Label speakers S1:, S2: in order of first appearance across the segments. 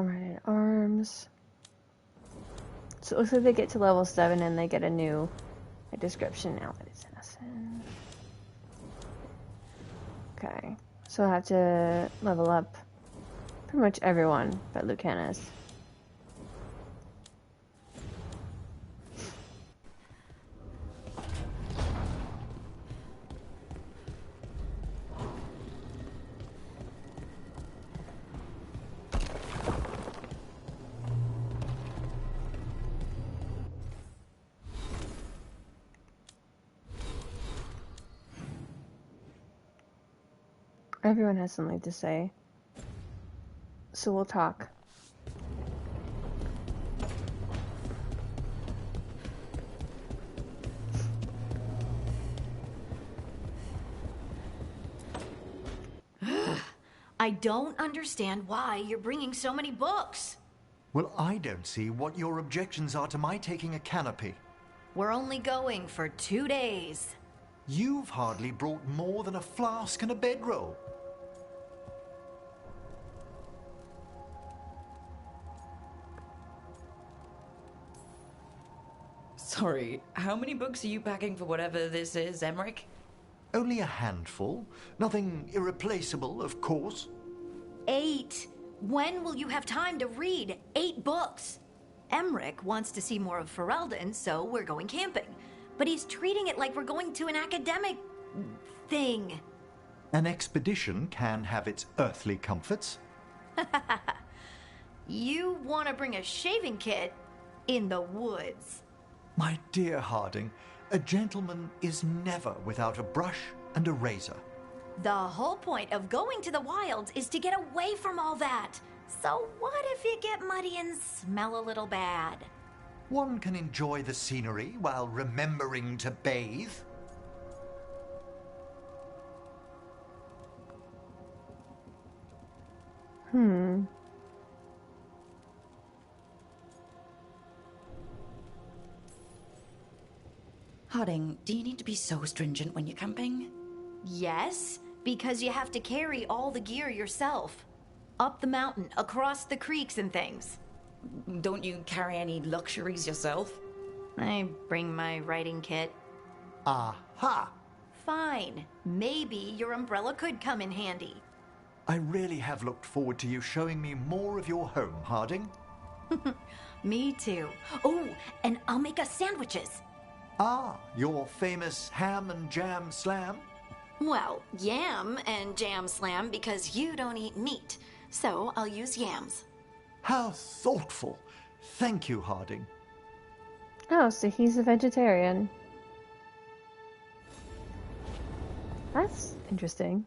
S1: Alright, arms. So it looks like they get to level 7 and they get a new description now that it's assassin. Okay, so I have to level up pretty much everyone but Lucanus. Everyone has something to say, so we'll talk.
S2: I don't understand why you're bringing so many books.
S3: Well, I don't see what your objections are to my taking a canopy.
S2: We're only going for 2 days.
S3: You've hardly brought more than a flask and a bedroll.
S4: Sorry, how many books are you packing for whatever this is, Emmerich?
S3: Only a handful. Nothing irreplaceable, of course.
S2: 8. When will you have time to read 8 books? Emmerich wants to see more of Ferelden, so we're going camping. But he's treating it like we're going to an academic thing.
S3: An expedition can have its earthly comforts.
S2: You want to bring a shaving kit in the woods.
S3: My dear Harding, a gentleman is never without a brush and a razor.
S2: The whole point of going to the wilds is to get away from all that. So what if you get muddy and smell a little bad?
S3: One can enjoy the scenery while remembering to bathe.
S4: Harding, do you need to be so stringent when you're camping?
S2: Yes, because you have to carry all the gear yourself. Up the mountain, across the creeks and things.
S4: Don't you carry any luxuries yourself?
S2: I bring my writing kit.
S3: Aha!
S2: Fine. Maybe your umbrella could come in handy.
S3: I really have looked forward to you showing me more of your home, Harding.
S2: Me too. Oh, and I'll make us sandwiches.
S3: Ah, your famous ham and jam slam?
S2: Well, yam and jam slam because you don't eat meat. So I'll use yams.
S3: How thoughtful. Thank you, Harding.
S1: Oh, so he's a vegetarian. That's interesting.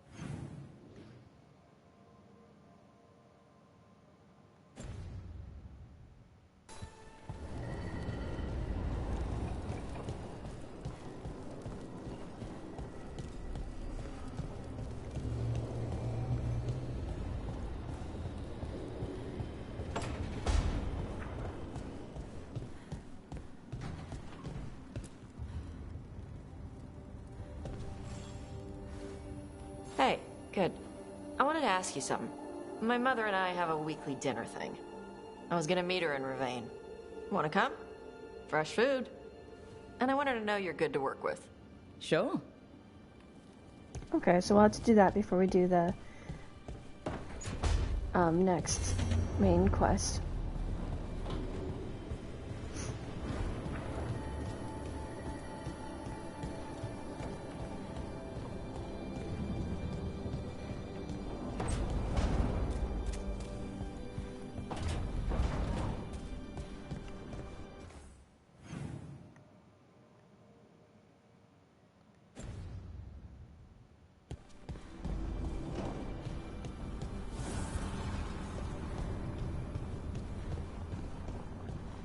S5: Hey, good. I wanted to ask you something. My mother and I have a weekly dinner thing. I was gonna meet her in Ravane. Wanna come? Fresh food. And I wanted to know you're good to work with.
S4: Sure.
S1: Okay, so we'll have to do that before we do the next main quest.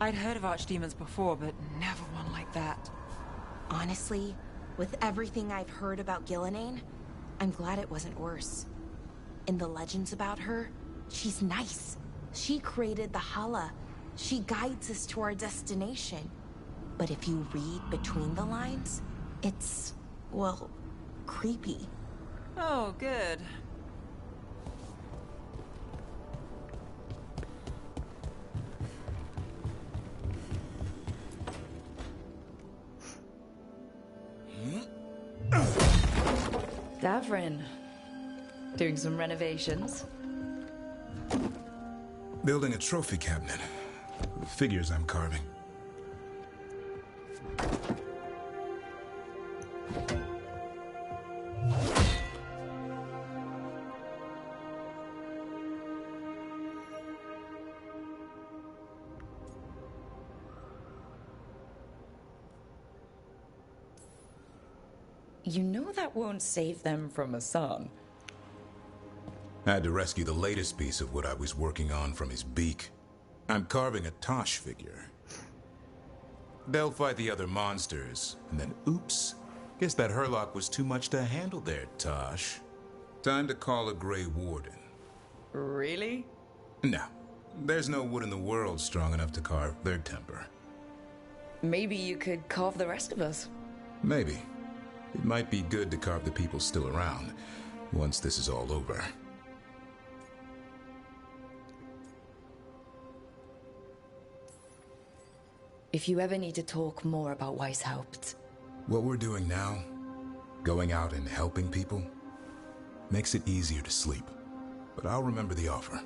S6: I'd heard of archdemons before, but never one like that.
S7: Honestly, with everything I've heard about Gillenane, I'm glad it wasn't worse. In the legends about her, she's nice. She created the Hala. She guides us to our destination. But if you read between the lines, it's, well, creepy.
S6: Oh, good.
S4: Davrin. Doing some renovations.
S8: Building a trophy cabinet. The figures I'm carving.
S4: You know that won't save them from a son.
S8: I had to rescue the latest piece of what I was working on from his beak. I'm carving a Tosh figure. They'll fight the other monsters, and then oops. Guess that Herlock was too much to handle there, Tosh. Time to call a Grey Warden.
S4: Really?
S8: No. There's no wood in the world strong enough to carve their temper.
S4: Maybe you could carve the rest of us.
S8: Maybe. It might be good to carve the people still around, once this is all over.
S4: If you ever need to talk more about Weishaupt.
S8: What we're doing now, going out and helping people, makes it easier to sleep. But I'll remember the offer.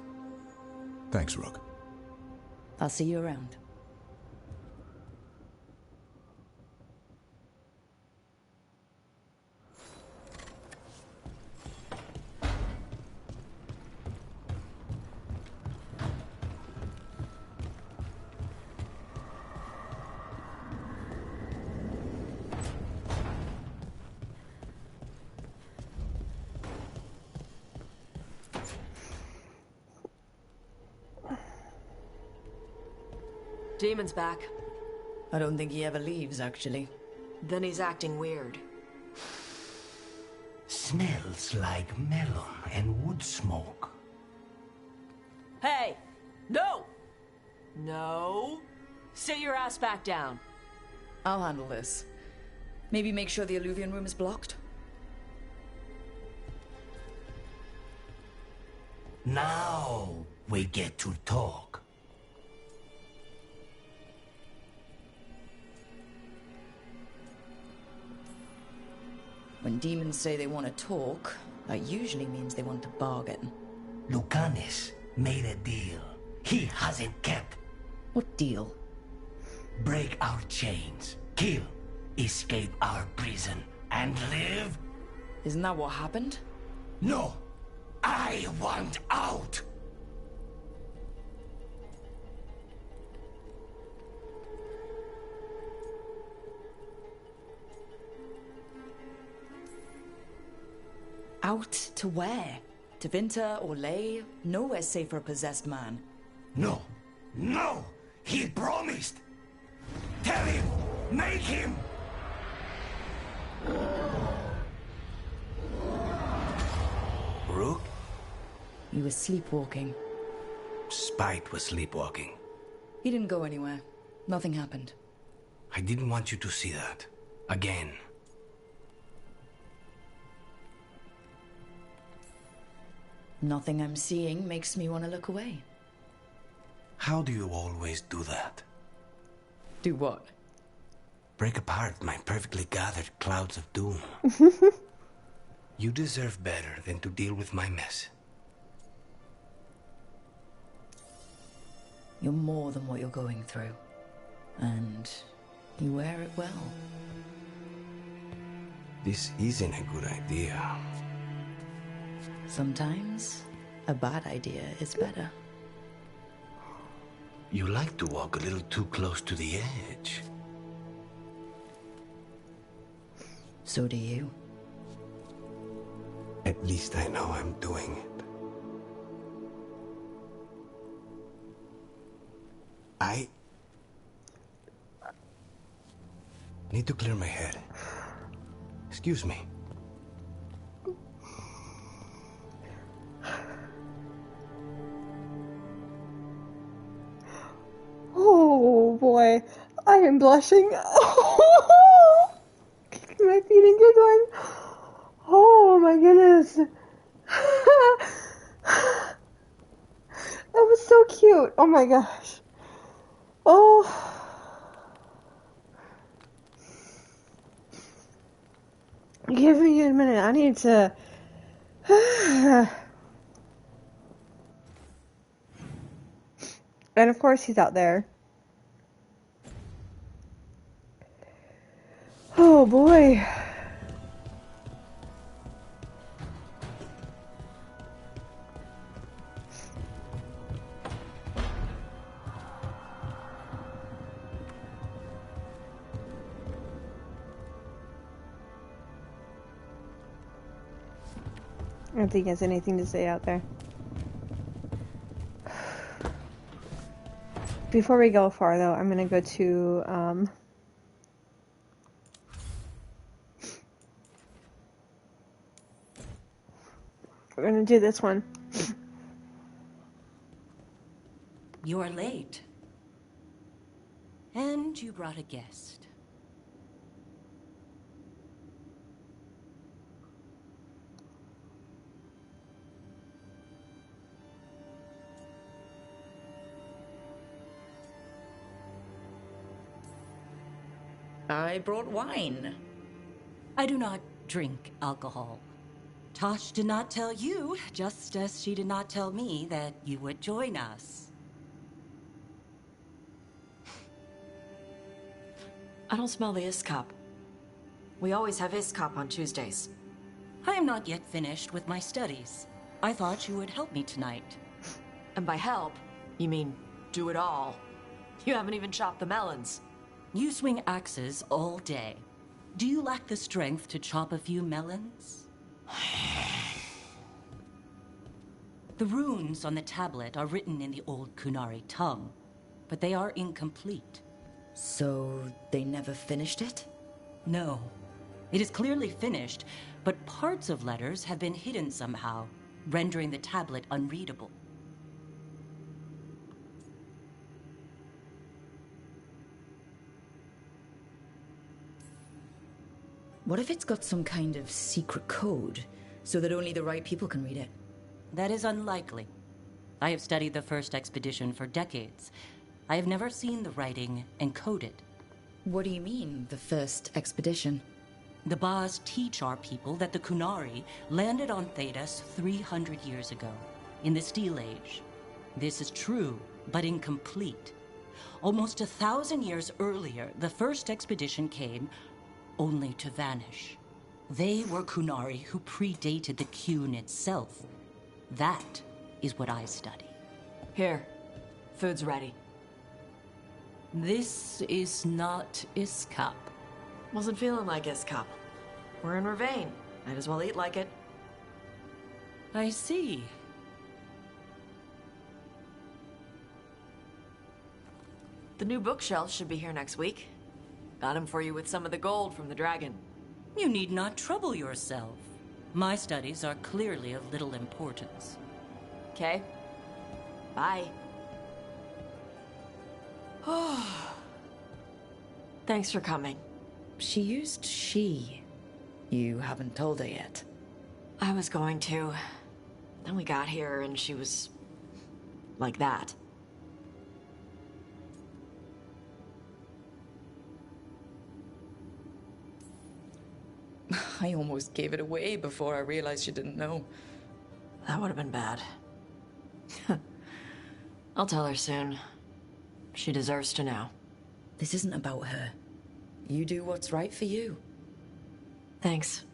S8: Thanks, Rook.
S4: I'll see you around.
S5: Demon's back.
S4: I don't think he ever leaves, actually.
S5: Then he's acting weird.
S9: Smells like melon and wood smoke.
S5: Hey! No! No! Sit your ass back down.
S4: I'll handle this. Maybe make sure the Alluvion room is blocked?
S9: Now we get to talk.
S4: When demons say they want to talk, that usually means they want to bargain.
S9: Lucanis made a deal he hasn't kept.
S4: What deal?
S9: Break our chains, kill, escape our prison, and live?
S4: Isn't that what happened?
S9: No! I want out!
S4: Out to where? To Vinter or Lay? Nowhere's safe for a possessed man.
S9: No! No! He promised! Tell him! Make him! Rook?
S4: He was sleepwalking.
S9: Spite was sleepwalking.
S4: He didn't go anywhere. Nothing happened.
S9: I didn't want you to see that. Again.
S4: Nothing I'm seeing makes me want to look away.
S9: How do you always do that?
S4: Do what?
S9: Break apart my perfectly gathered clouds of doom. You deserve better than to deal with my mess.
S4: You're more than what you're going through. And you wear it well.
S9: This isn't a good idea.
S4: Sometimes, a bad idea is better.
S9: You like to walk a little too close to the edge.
S4: So do you.
S9: At least I know I'm doing it. I need to clear my head. Excuse me.
S1: Oh boy, I am blushing. My feet are going. Oh my goodness. That was so cute. Oh my gosh. Oh. You give me a minute. I need to... And of course he's out there. Oh boy. I don't think he has anything to say out there. Before we go far, though, I'm gonna go to, we're gonna do this one.
S10: You're late. And you brought a guest.
S4: I brought wine.
S10: I do not drink alcohol. Tosh did not tell you, just as she did not tell me that you would join us.
S5: I don't smell the Iskop. We always have Iskop on Tuesdays.
S10: I am not yet finished with my studies. I thought you would help me tonight.
S5: And by help, you mean do it all. You haven't even chopped the melons.
S10: You swing axes all day. Do you lack the strength to chop a few melons? The runes on the tablet are written in the old Kunari tongue, but they are incomplete.
S4: So they never finished it?
S10: No. It is clearly finished, but parts of letters have been hidden somehow, rendering the tablet unreadable.
S4: What if it's got some kind of secret code, so that only the right people can read it?
S10: That is unlikely. I have studied the first expedition for decades. I have never seen the writing encoded.
S4: What do you mean, the first expedition?
S10: The Baz teach our people that the Kunari landed on Thedas 300 years ago, in the Steel Age. This is true, but incomplete. Almost 1,000 years earlier, the first expedition came only to vanish. They were Kunari who predated the Qun itself. That is what I study.
S5: Here, food's ready.
S10: This is not Iskop.
S5: Wasn't feeling like Iskop. We're in Ravane. Might as well eat like it.
S10: I see.
S5: The new bookshelves should be here next week. Got him for you with some of the gold from the dragon.
S10: You need not trouble yourself. My studies are clearly of little importance.
S5: Okay. Bye. Thanks for coming.
S4: She used she. You haven't told her yet.
S5: I was going to. Then we got here and she was... like that.
S4: I almost gave it away before I realized you didn't know.
S5: That would have been bad. I'll tell her soon. She deserves to know.
S4: This isn't about her. You do what's right for you.
S5: Thanks.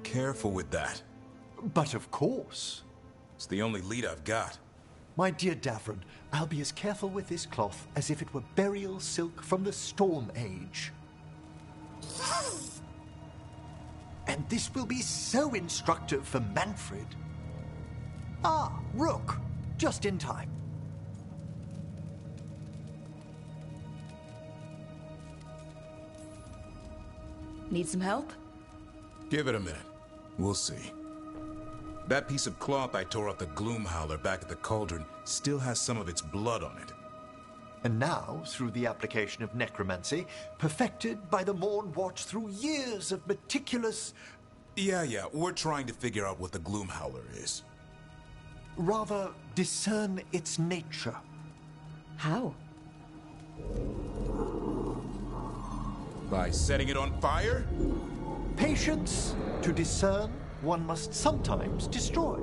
S8: Careful with that.
S3: But of course.
S8: It's the only lead I've got.
S3: My dear Davron, I'll be as careful with this cloth as if it were burial silk from the Storm Age. And this will be so instructive for Manfred. Ah, Rook, just in time.
S4: Need some help?
S8: Give it a minute. We'll see. That piece of cloth I tore off the Gloom Howler back at the cauldron still has some of its blood on it.
S3: And now, through the application of necromancy, perfected by the Morn Watch through years of meticulous...
S8: Yeah, we're trying to figure out what the Gloom Howler is.
S3: Rather, discern its nature.
S4: How?
S8: By setting it on fire?
S3: Patience. To discern, one must sometimes destroy.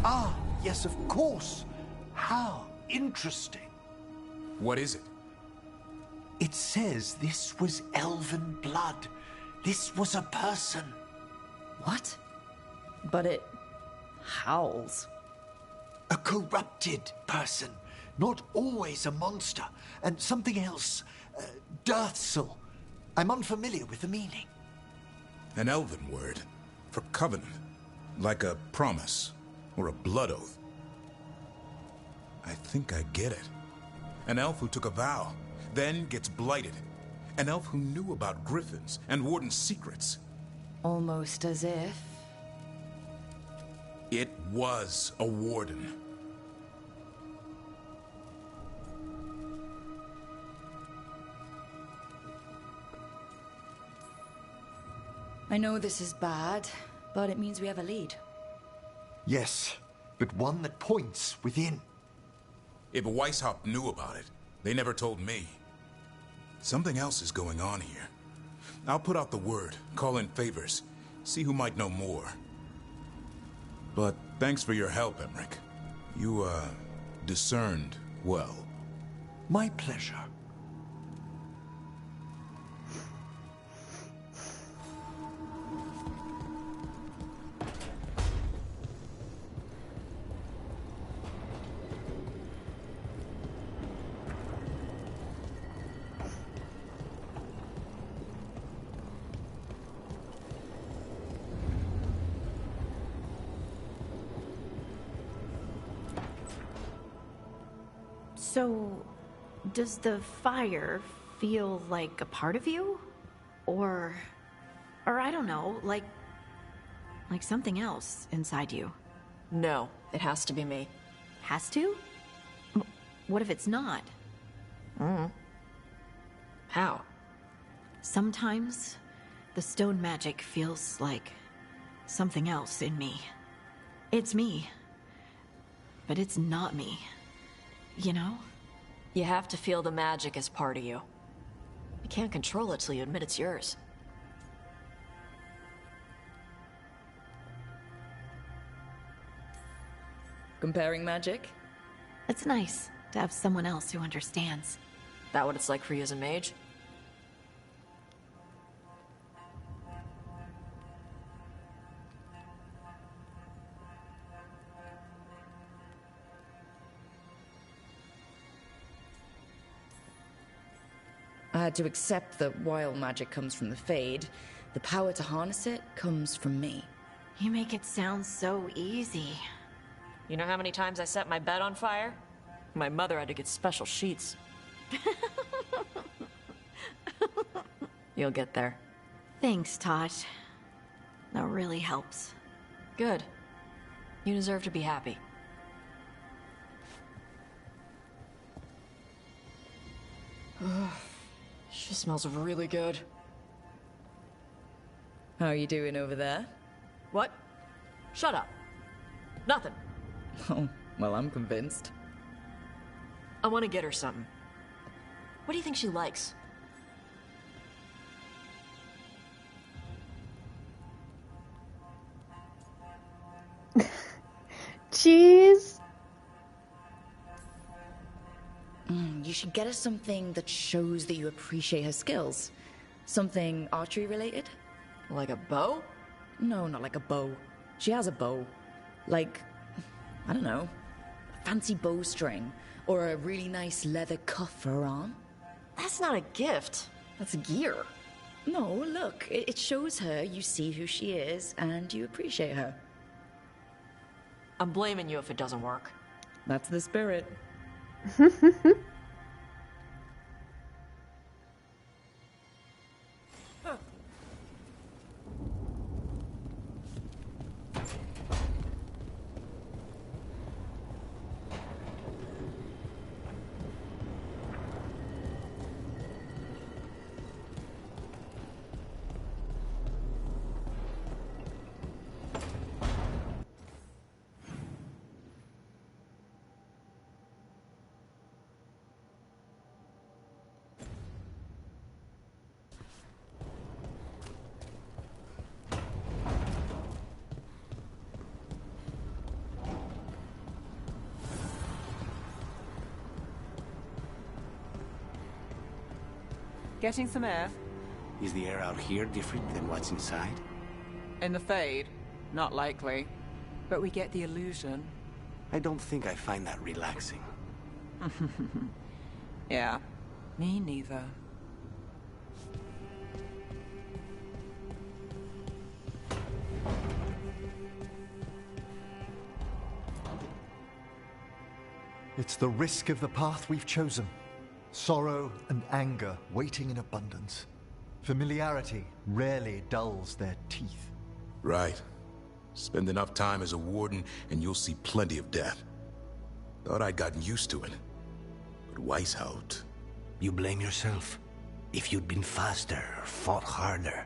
S3: Ah, yes, of course. How interesting.
S8: What is it?
S3: It says this was elven blood. This was a person.
S4: What? But it howls.
S3: A corrupted person. Not always a monster. And something else. Deathsel. I'm unfamiliar with the meaning.
S8: An elven word. For covenant. Like a promise. Or a blood oath. I think I get it. An elf who took a vow. Then gets blighted. An elf who knew about griffins and warden's secrets.
S4: Almost as if...
S8: It was a warden.
S4: I know this is bad, but it means we have a lead.
S3: Yes, but one that points within.
S8: If Weishaupt knew about it, they never told me. Something else is going on here. I'll put out the word, call in favors, see who might know more. But thanks for your help, Emmerich. You, discerned well.
S3: My pleasure.
S2: So, does the fire feel like a part of you? Or I don't know, like something else inside you?
S5: No, it has to be me.
S2: Has to? What if it's not?
S5: How?
S2: Sometimes the stone magic feels like something else in me. It's me, but it's not me. You know?
S5: You have to feel the magic as part of you. You can't control it till you admit it's yours.
S4: Comparing magic?
S2: It's nice to have someone else who understands.
S5: That what it's like for you as a mage?
S4: I had to accept that while magic comes from the Fade, the power to harness it comes from me.
S2: You make it sound so easy.
S5: You know how many times I set my bed on fire? My mother had to get special sheets. You'll get there.
S2: Thanks, Tosh. That really helps.
S5: Good. You deserve to be happy. She smells really good.
S4: How are you doing over there?
S5: What? Shut up. Nothing.
S4: Oh, well, I'm convinced.
S5: I want to get her something. What do you think she likes?
S1: Cheese?
S4: You should get her something that shows that you appreciate her skills. Something archery related?
S5: Like a bow?
S4: No, not like a bow. She has a bow. Like, I don't know, a fancy bowstring, or a really nice leather cuff for her arm.
S5: That's not a gift. That's gear.
S4: No, look, it shows her you see who she is and you appreciate her.
S5: I'm blaming you if it doesn't work.
S4: That's the spirit.
S6: Getting some air?
S9: Is the air out here different than what's inside?
S6: In the Fade? Not likely. But we get the illusion.
S9: I don't think I find that relaxing.
S6: Yeah, me neither.
S3: It's the risk of the path we've chosen. Sorrow and anger waiting in abundance. Familiarity rarely dulls their teeth.
S8: Right. Spend enough time as a warden and you'll see plenty of death. Thought I'd gotten used to it. But Weishaupt...
S9: You blame yourself. If you'd been faster or fought harder.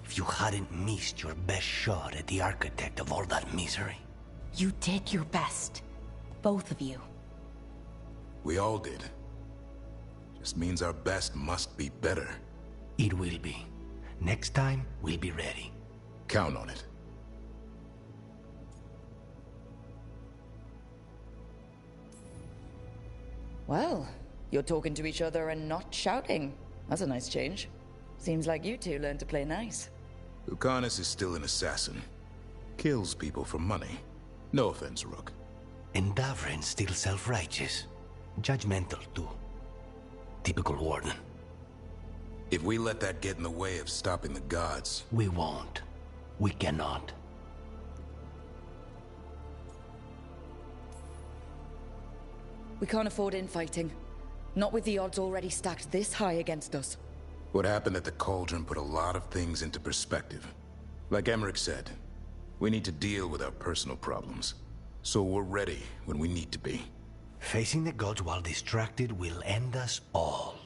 S9: If you hadn't missed your best shot at the architect of all that misery.
S7: You did your best. Both of you.
S8: We all did. Just means our best must be better.
S9: It will be. Next time, we'll be ready.
S8: Count on it.
S4: Well, you're talking to each other and not shouting. That's a nice change. Seems like you two learned to play nice.
S8: Lucanus is still an assassin. Kills people for money. No offense, Rook.
S9: And Davrin's still self-righteous. Judgmental, too. Typical warden.
S8: If we let that get in the way of stopping the gods...
S9: We won't. We cannot.
S4: We can't afford infighting. Not with the odds already stacked this high against us.
S8: What happened at the Cauldron put a lot of things into perspective. Like Emmerich said, we need to deal with our personal problems. So we're ready when we need to be.
S9: Facing the gods while distracted will end us all.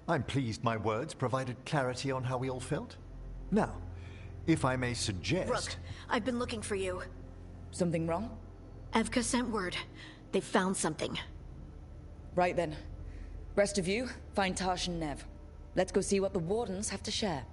S3: I'm pleased my words provided clarity on how we all felt. Now, if I may suggest...
S2: Rook, I've been looking for you.
S4: Something wrong?
S2: Evka sent word. They found something.
S4: Right then. Rest of you, find Tash and Nev. Let's go see what the Wardens have to share.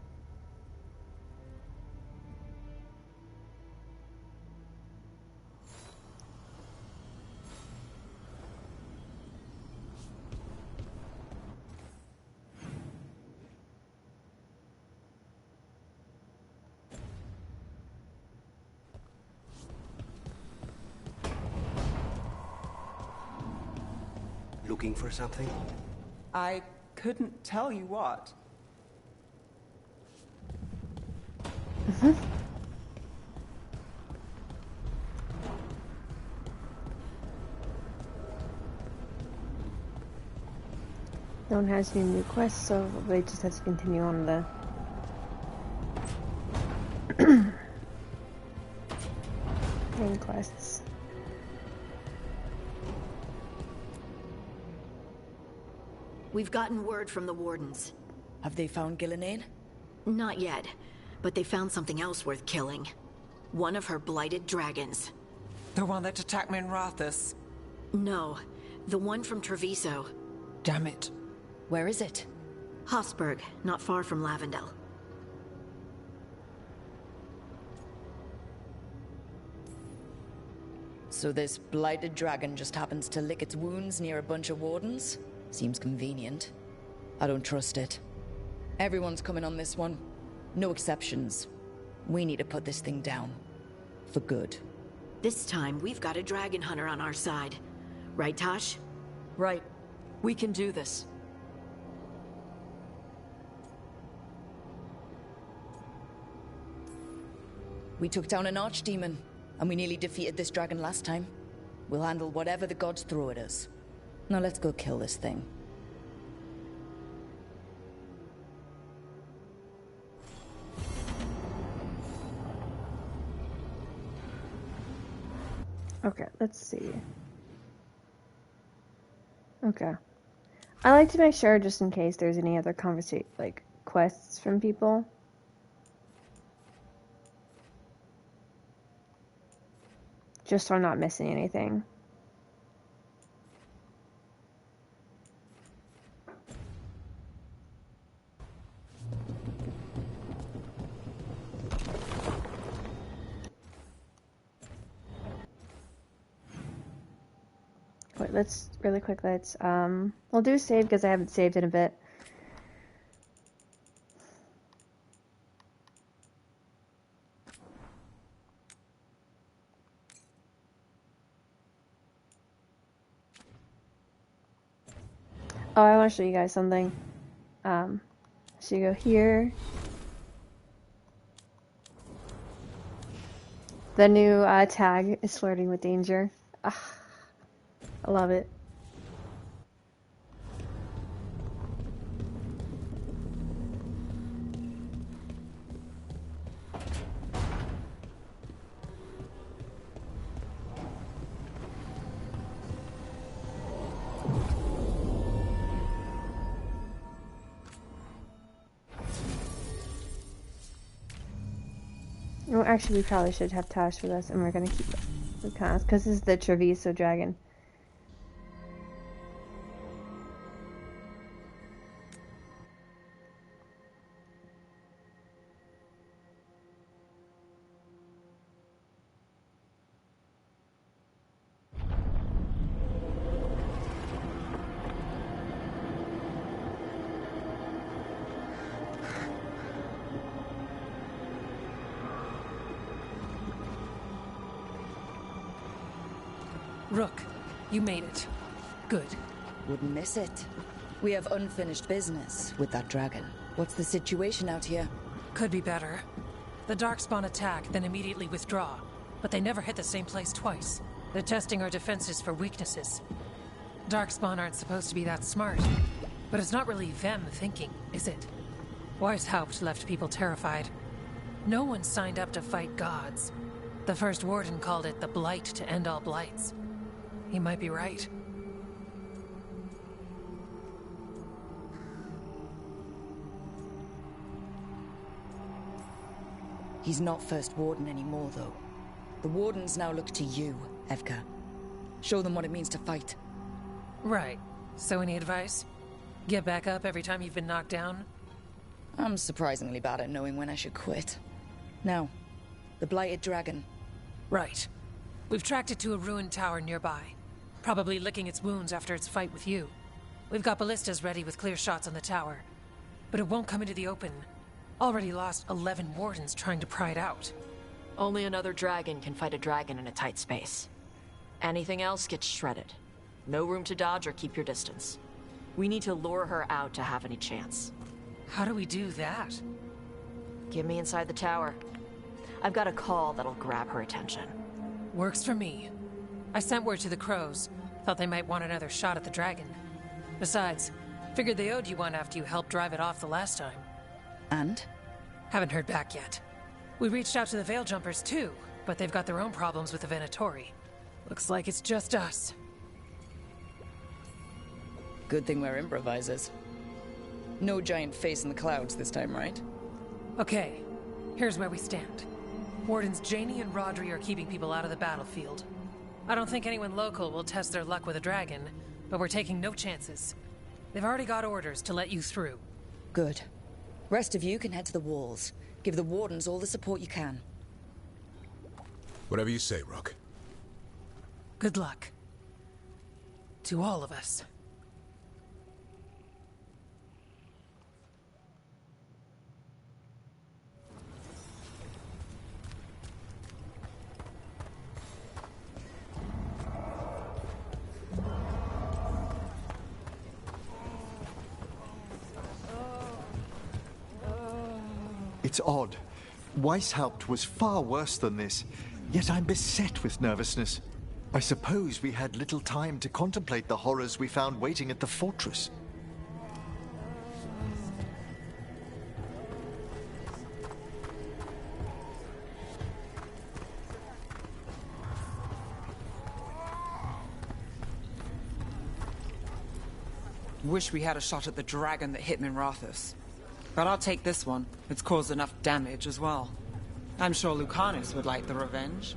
S9: Looking for something?
S6: I couldn't tell you what.
S1: No one has any new quests, so they just have to continue on the main quests.
S2: We've gotten word from the Wardens.
S4: Have they found Gillenane?
S2: Not yet, but they found something else worth killing. One of her blighted dragons.
S6: The one that attacked me in Rathus.
S2: No, the one from Treviso.
S6: Damn it.
S4: Where is it?
S2: Hofsburg, not far from Lavendel.
S4: So this blighted dragon just happens to lick its wounds near a bunch of Wardens? Seems convenient. I don't trust it. Everyone's coming on this one. No exceptions. We need to put this thing down. For good.
S11: This time, we've got a dragon hunter on our side. Right, Tosh?
S5: Right. We can do this.
S4: We took down an archdemon, and we nearly defeated this dragon last time. We'll handle whatever the gods throw at us. Now let's go kill this thing.
S1: Okay, let's see. Okay. I like to make sure, just in case there's any other quests from people. Just so I'm not missing anything. Wait, let's really quick. We'll do save because I haven't saved in a bit. Oh, I want to show you guys something. So you go here. The new tag is Flirting with Danger. I love it. Well, actually, we probably should have Tash with us, and we're gonna keep the cons because this is the Treviso dragon.
S12: Rook, you made it. Good.
S4: Wouldn't miss it. We have unfinished business with that dragon. What's the situation out here?
S12: Could be better. The Darkspawn attack, then immediately withdraw. But they never hit the same place twice. They're testing our defenses for weaknesses. Darkspawn aren't supposed to be that smart. But it's not really them thinking, is it? Weishaupt left people terrified. No one signed up to fight gods. The first warden called it the blight to end all blights. He might be right.
S4: He's not First Warden anymore, though. The Wardens now look to you, Evka. Show them what it means to fight.
S12: Right. So any advice? Get back up every time you've been knocked down?
S4: I'm surprisingly bad at knowing when I should quit. Now, the Blighted Dragon.
S12: Right. We've tracked it to a ruined tower nearby. Probably licking its wounds after its fight with you. We've got ballistas ready with clear shots on the tower. But it won't come into the open. Already lost 11 wardens trying to pry it out.
S5: Only another dragon can fight a dragon in a tight space. Anything else gets shredded. No room to dodge or keep your distance. We need to lure her out to have any chance.
S12: How do we do that?
S5: Get me inside the tower. I've got a call that'll grab her attention.
S12: Works for me. I sent word to the crows. Thought they might want another shot at the dragon. Besides, figured they owed you one after you helped drive it off the last time.
S4: And?
S12: Haven't heard back yet. We reached out to the Veil Jumpers too, but they've got their own problems with the Venatori. Looks like it's just us.
S4: Good thing we're improvisers. No giant face in the clouds this time, right?
S12: Okay, here's where we stand. Wardens Janie and Rodri are keeping people out of the battlefield. I don't think anyone local will test their luck with a dragon, but we're taking no chances. They've already got orders to let you through.
S4: Good. Rest of you can head to the walls. Give the Wardens all the support you can.
S8: Whatever you say, Rook.
S12: Good luck. To all of us.
S3: It's odd. Weishaupt was far worse than this, yet I'm beset with nervousness. I suppose we had little time to contemplate the horrors we found waiting at the fortress.
S6: Wish we had a shot at the dragon that hit Minrathous. But I'll take this one. It's caused enough damage as well. I'm sure Lucanus would like the revenge.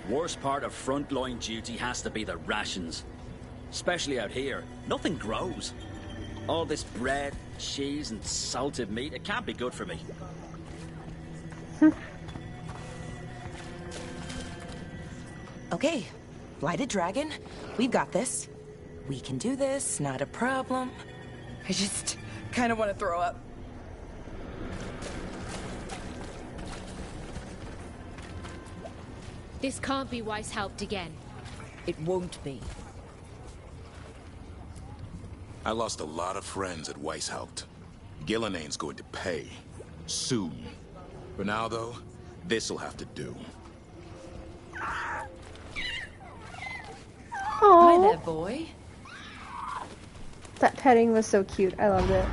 S13: Worst part of frontline duty has to be the rations. Especially out here, nothing grows. All this bread, cheese, and salted meat, it can't be good for me.
S7: Okay, Blighted Dragon, we've got this. We can do this, not a problem. I just kind of want to throw up.
S14: This can't be Weishaupt again.
S4: It won't be.
S8: I lost a lot of friends at Weishaupt. Gillenane's going to pay. Soon. For now, though, this'll have to do.
S4: Hi there, boy.
S1: That petting was so cute. I loved it.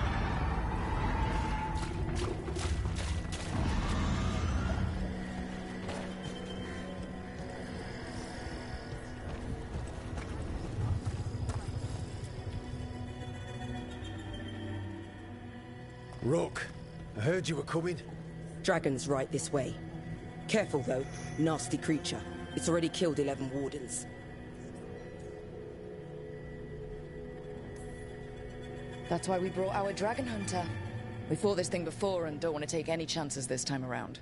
S15: Rook, I heard you were coming.
S16: Dragon's right this way. Careful though, nasty creature. It's already killed 11 wardens.
S4: That's why we brought our dragon hunter. We fought this thing before and don't want to take any chances this time around.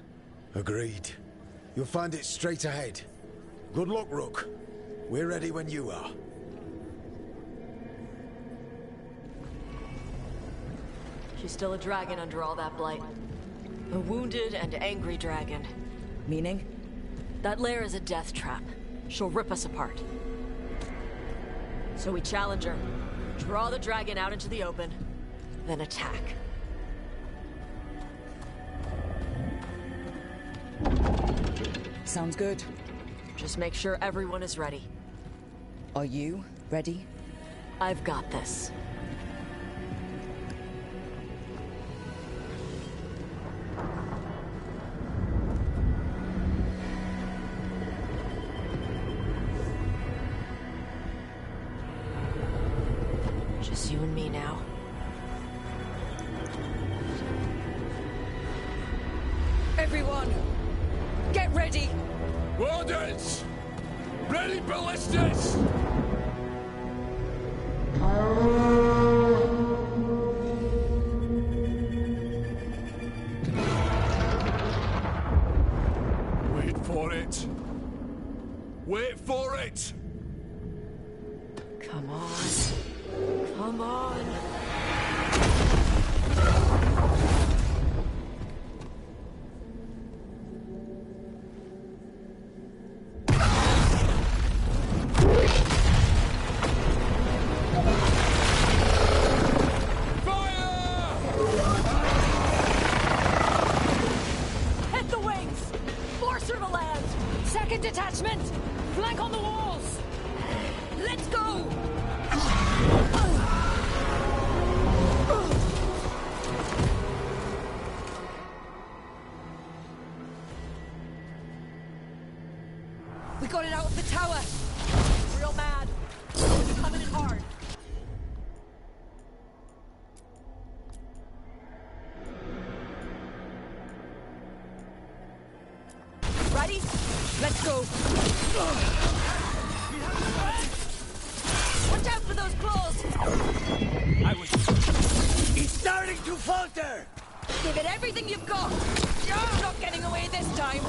S15: Agreed. You'll find it straight ahead. Good luck, Rook. We're ready when you are.
S5: She's still a dragon under all that blight. A wounded and angry dragon.
S16: Meaning?
S5: That lair is a death trap. She'll rip us apart. So we challenge her. Draw the dragon out into the open, then attack.
S16: Sounds good.
S5: Just make sure everyone is ready.
S16: Are you ready?
S5: I've got this. Just you and me now.
S16: Everyone, get ready!
S17: Wardens! Ready ballistas! Wait for it. Wait for it!
S5: Come on. Come on.
S14: Hit the wings! Force her to land! Second detachment! Flank on the walls! Let's go!
S16: We got it out of the tower!
S5: Real mad. It's coming in hard.
S16: Ready? Let's go!
S14: Watch out for those claws!
S9: He's starting to falter!
S16: Give it everything you've got! You're not getting away this time!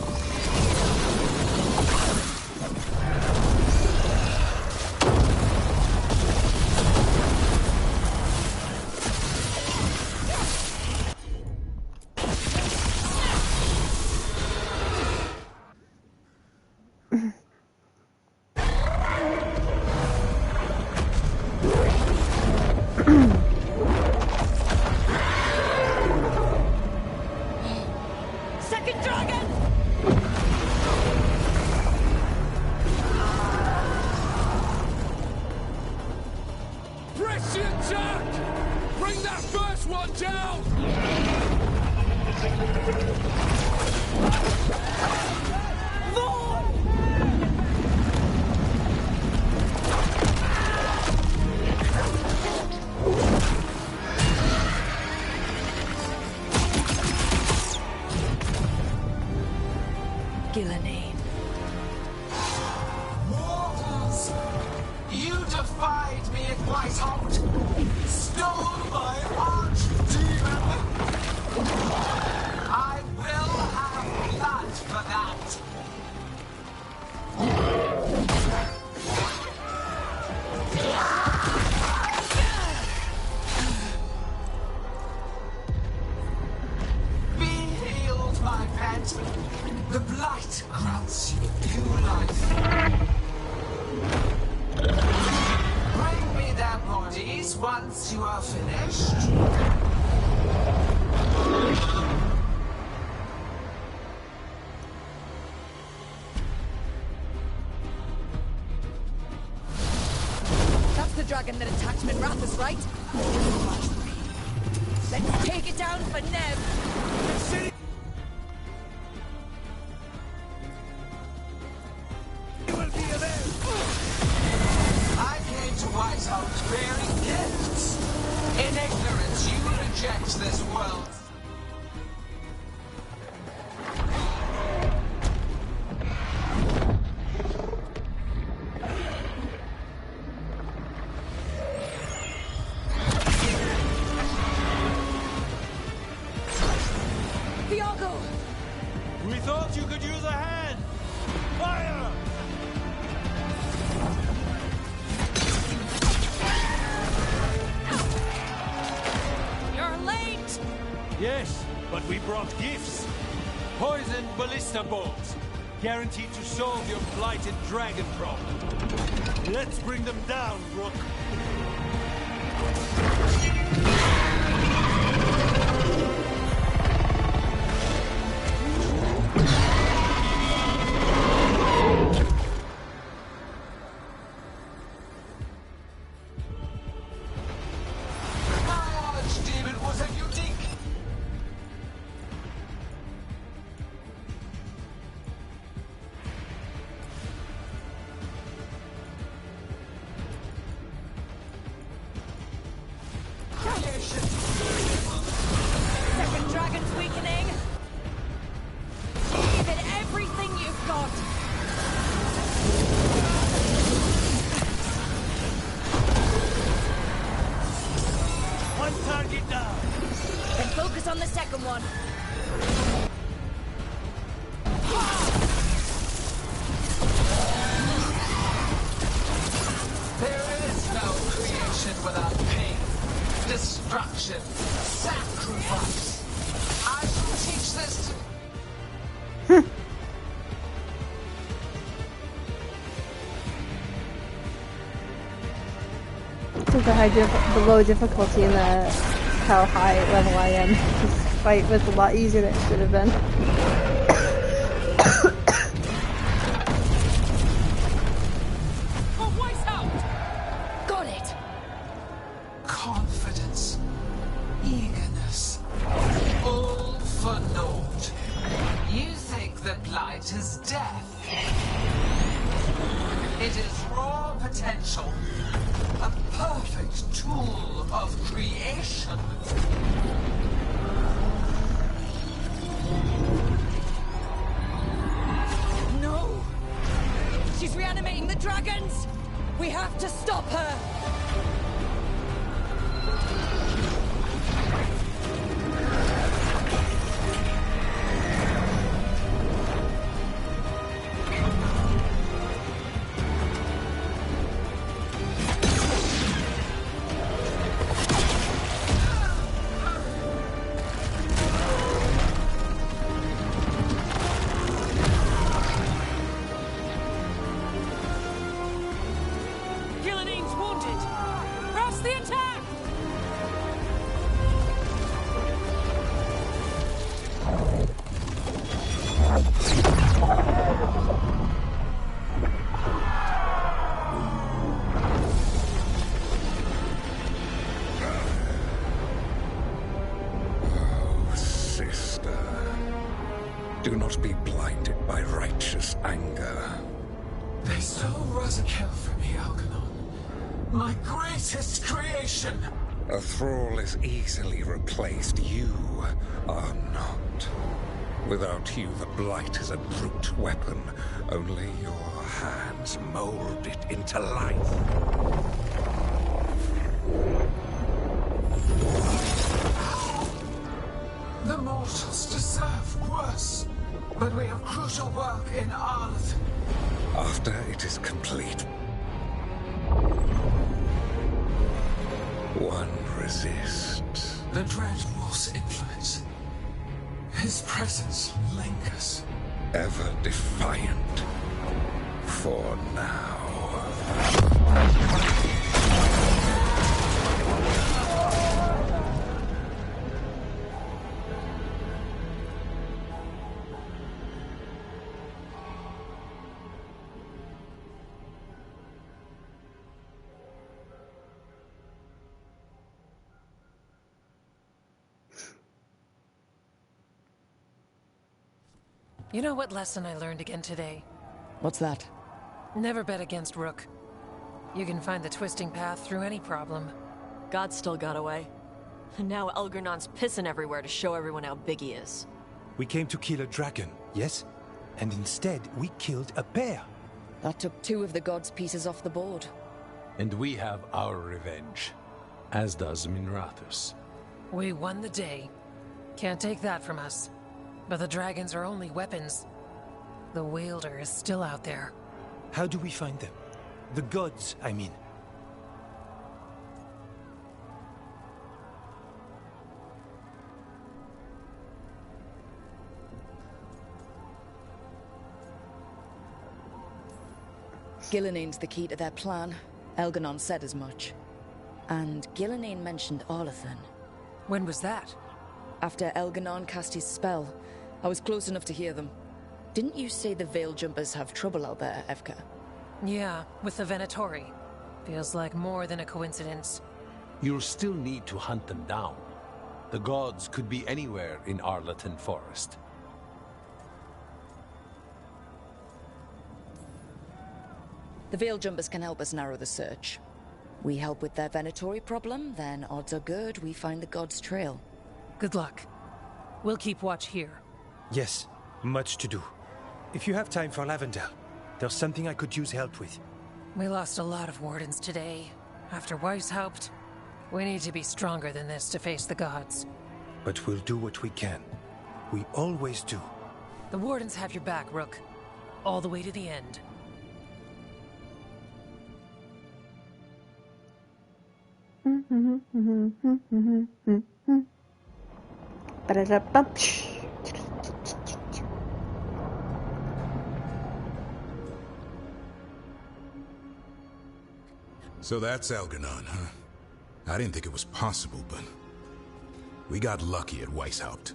S17: Bring that first one down!
S14: Gillenane.
S18: Mortals! You defied me at Whitehout! Stole my archdemon! I will have blood for that! Be healed, my pet! The blight grants you new life. Bring me their bodies once you are finished.
S14: That's the dragon that attacked Minrathous, right? Let's take it down for Nev.
S18: I came to Whitehout bearing gifts. In ignorance, you reject this world.
S14: Viago!
S19: We thought you could use a hand! Fire!
S14: You're late!
S19: Yes, but we brought gifts. Poisoned ballista bolts. Guaranteed to solve your blighted dragon problem. Let's bring them down, Rook.
S18: My archdemon was a unique.
S14: Second dragon's weakening. Give it everything you've got.
S19: One target down.
S14: Then focus on the second one.
S18: There is no creation without pain, destruction, sacrifice. I shall teach this to...
S1: The low difficulty and how high level I am. This fight was a lot easier than it should have been.
S14: Oh, Weishaupt! Got it!
S18: Confidence, eagerness, all for naught. You think the blight is death. It is raw potential, a perfect tool of creation.
S14: No! She's reanimating the dragons! We have to stop her!
S20: Do not be blinded by righteous anger.
S18: They stole Razakel from me, Algernon. My greatest creation!
S20: A thrall is easily replaced. You are not. Without you, the Blight is a brute weapon. Only your hands mold it into life.
S18: The mortals deserve worse. But we have crucial work in Arleth.
S20: After it is complete, one resists.
S18: The Dread Wolf's influence. His presence lingers.
S20: Ever defiant. For now.
S12: You know what lesson I learned again today?
S16: What's that?
S12: Never bet against Rook. You can find the twisting path through any problem.
S5: God still got away. And now Elgernon's pissing everywhere to show everyone how big he is.
S9: We came to kill a dragon, yes? And instead, we killed a bear.
S4: That took 2 of the gods' pieces off the board.
S21: And we have our revenge, as does Minrathus.
S12: We won the day. Can't take that from us. But the dragons are only weapons. The Wielder is still out there.
S9: How do we find them? The gods, I mean.
S4: Gillenane's the key to their plan. Elgernon said as much. And Gillenane mentioned Arlethan.
S12: When was that?
S4: After Elgernon cast his spell. I was close enough to hear them. Didn't you say the Veil Jumpers have trouble out there, Evka?
S12: Yeah, with the Venatori. Feels like more than a coincidence.
S21: You'll still need to hunt them down. The gods could be anywhere in Arleton Forest.
S4: The Veil Jumpers can help us narrow the search. We help with their Venatori problem, then odds are good we find the gods' trail.
S12: Good luck. We'll keep watch here.
S9: Yes, much to do. If you have time for Lavendel, there's something I could use help with.
S12: We lost a lot of wardens today. After Weishaupt, we need to be stronger than this to face the gods.
S9: But we'll do what we can. We always do.
S12: The wardens have your back, Rook. All the way to the end.
S8: So that's Algernon, huh? I didn't think it was possible, but we got lucky at Weishaupt.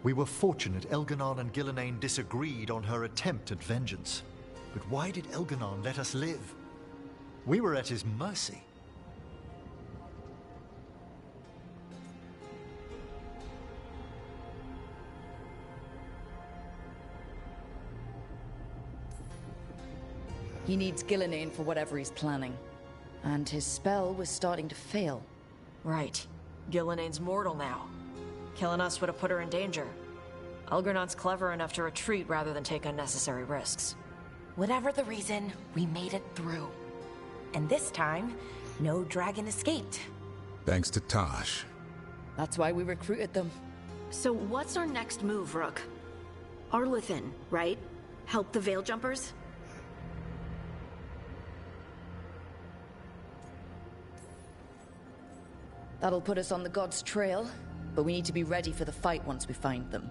S3: We were fortunate Elgernon and Gillenane disagreed on her attempt at vengeance. But why did Elgernon let us live? We were at his mercy.
S4: He needs Gillenane for whatever he's planning. And his spell was starting to fail.
S5: Right. Gillenane's mortal now. Killing us would have put her in danger. Elgernon's clever enough to retreat rather than take unnecessary risks.
S7: Whatever the reason, we made it through. And this time, no dragon escaped.
S8: Thanks to Tosh.
S4: That's why we recruited them.
S2: So what's our next move, Rook? Arlethan, right? Help the Veil Jumpers?
S4: That'll put us on the gods' trail, but we need to be ready for the fight once we find them.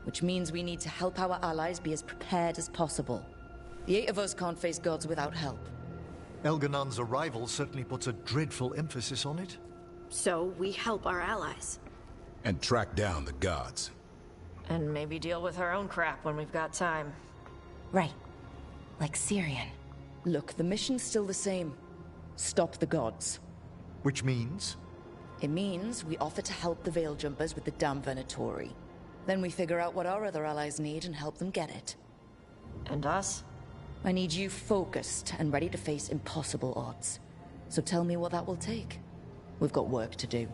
S4: Which means we need to help our allies be as prepared as possible. The 8 of us can't face gods without help.
S3: Elgernon's arrival certainly puts a dreadful emphasis on it.
S2: So we help our allies.
S8: And track down the gods.
S5: And maybe deal with our own crap when we've got time.
S7: Right. Like Syrian.
S4: Look, the mission's still the same. Stop the gods.
S3: Which means?
S4: It means we offer to help the Veil Jumpers with the damn Venatori. Then we figure out what our other allies need and help them get it.
S5: And us?
S4: I need you focused and ready to face impossible odds. So tell me what that will take. We've got work to do.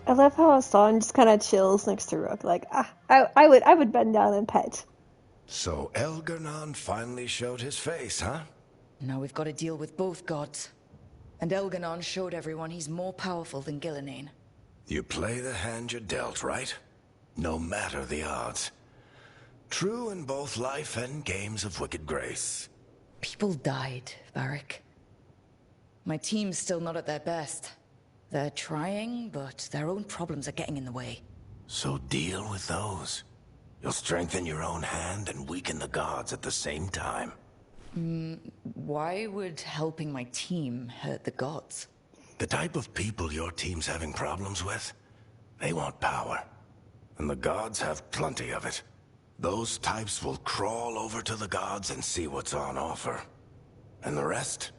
S1: I love how Hassan just kind of chills next to Rook, like, I would bend down and pet.
S15: So Elgar'nan finally showed his face, huh?
S4: Now we've got to deal with both gods. And Elgar'nan showed everyone he's more powerful than Gillenane.
S15: You play the hand you're dealt, right? No matter the odds. True in both life and games of wicked grace.
S4: People died, Varric. My team's still not at their best. They're trying, but their own problems are getting in the way.
S15: So deal with those. You'll strengthen your own hand and weaken the gods at the same time.
S4: Why would helping my team hurt the gods?
S15: The type of people your team's having problems with, they want power. And the gods have plenty of it. Those types will crawl over to the gods and see what's on offer. And the rest,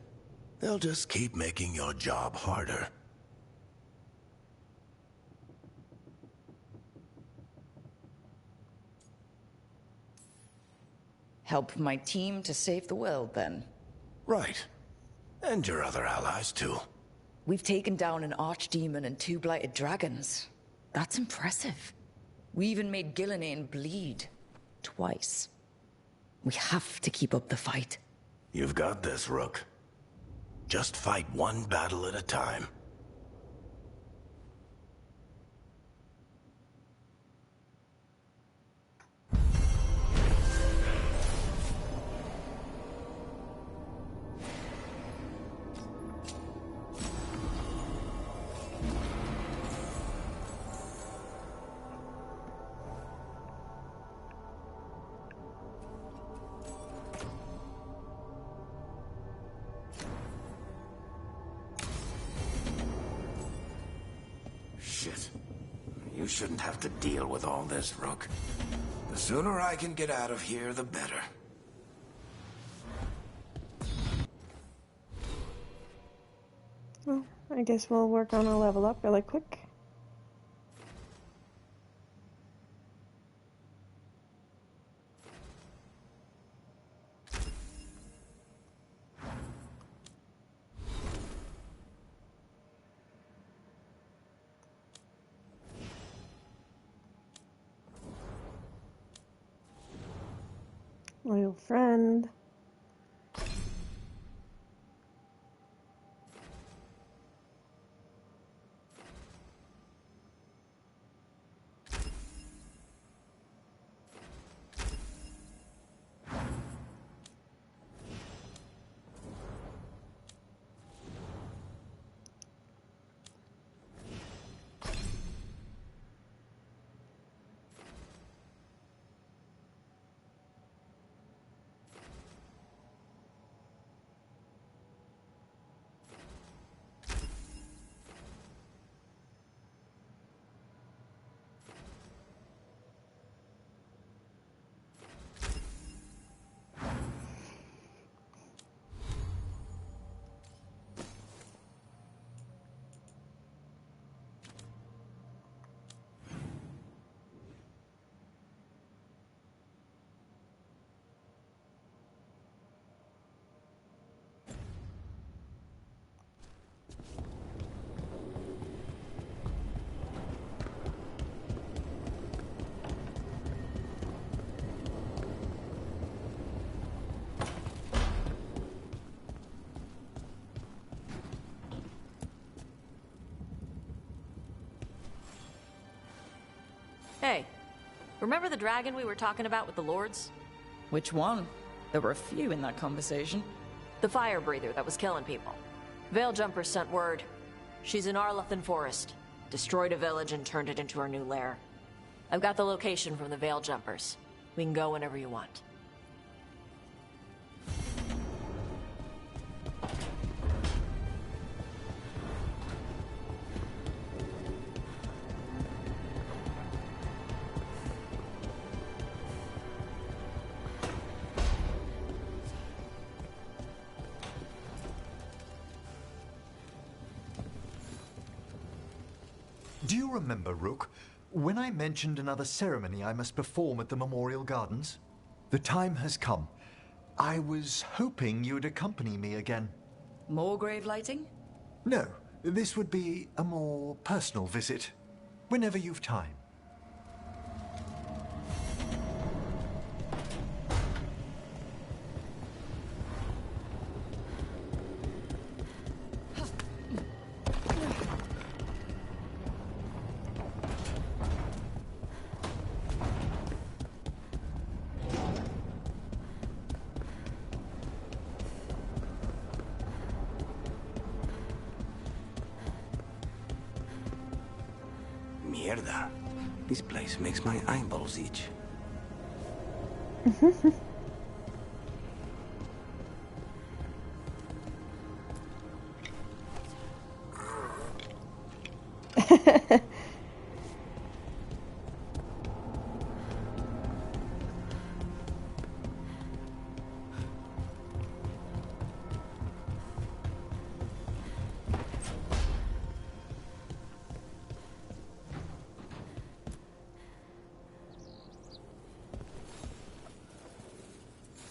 S15: they'll just keep making your job harder.
S4: Help my team to save the world, then?
S15: Right. And your other allies, too.
S4: We've taken down an archdemon and 2 blighted dragons. That's impressive. We even made Gillenane bleed. Twice. We have to keep up the fight.
S15: You've got this, Rook. Just fight one battle at a time. Shit. You shouldn't have to deal with all this, Rook. The sooner I can get out of here, the better.
S1: Well, I guess we'll work on a level up really quick. Loyal friend.
S5: Hey, remember the dragon we were talking about with the lords?
S4: Which one? There were a few in that conversation.
S5: The fire breather that was killing people. Veiljumpers sent word. She's in Arlathan Forest. Destroyed a village and turned it into her new lair. I've got the location from the Veiljumpers. We can go whenever you want.
S3: Do you remember, Rook? when I mentioned another ceremony I must perform at the Memorial Gardens? The time has come. I was hoping you'd accompany me again.
S4: More grave lighting?
S3: No, this would be a more personal visit. Whenever you've time.
S9: Mierda. This place makes my eyeballs itch.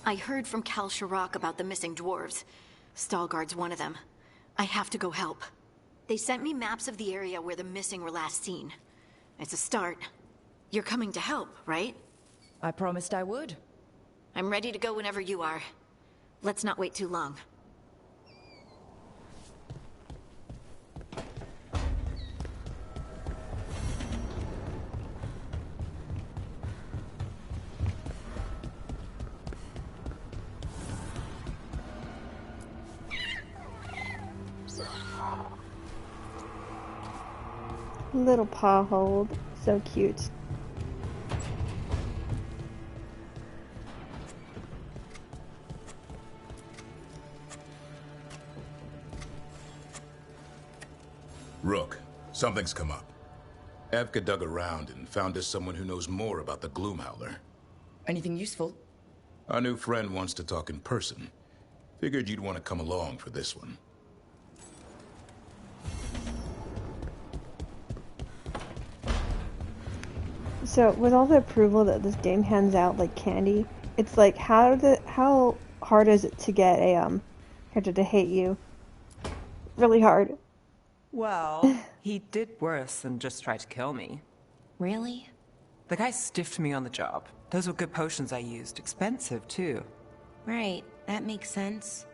S2: I heard from Cal Sharrock about the missing dwarves. Stalguard's one of them. I have to go help. They sent me maps of the area where the missing were last seen. It's a start. You're coming to help, right?
S4: I promised I would.
S2: I'm ready to go whenever you are. Let's not wait too long.
S1: Little paw hold. So cute.
S8: Rook, something's come up. Evka dug around and found us someone who knows more about the Gloomhowler.
S4: Anything useful?
S8: Our new friend wants to talk in person. Figured you'd want to come along for this one.
S1: So, with all the approval that this game hands out like candy, it's like how hard is it to get a character to hate you? Really hard.
S6: Well, he did worse than just try to kill me.
S7: Really?
S6: The guy stiffed me on the job. Those were good potions I used. Expensive, too.
S7: Right, that makes sense.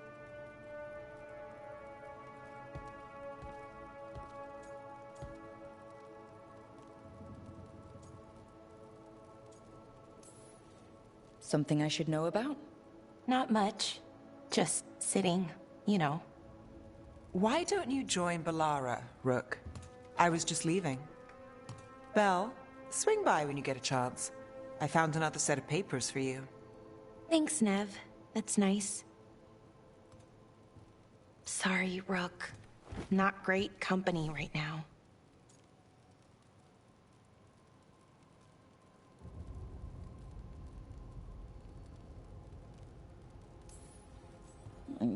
S4: Something I should know about?
S7: Not much. Just sitting, you know.
S6: Why don't you join Balara, Rook? I was just leaving. Belle, swing by when you get a chance. I found another set of papers for you.
S7: Thanks, Nev. That's nice. Sorry, Rook. Not great company right now.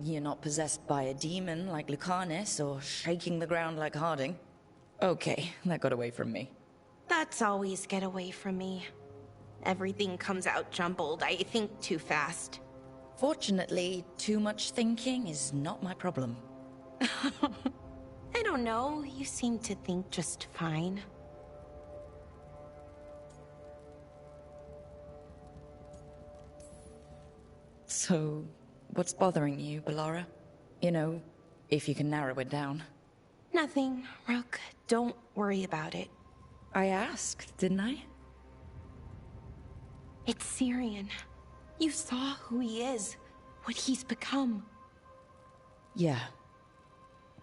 S4: You're not possessed by a demon like Lucanus or shaking the ground like Harding. Okay, that got away from me.
S7: That's always get away from me. Everything comes out jumbled. I think too fast.
S4: Fortunately, too much thinking is not my problem.
S7: I don't know. You seem to think just fine.
S4: So, what's bothering you, Balara? You know, if you can narrow it down.
S7: Nothing, Rook. Don't worry about it.
S4: I asked, didn't I?
S7: It's Syrian. You saw who he is, what he's become.
S4: Yeah.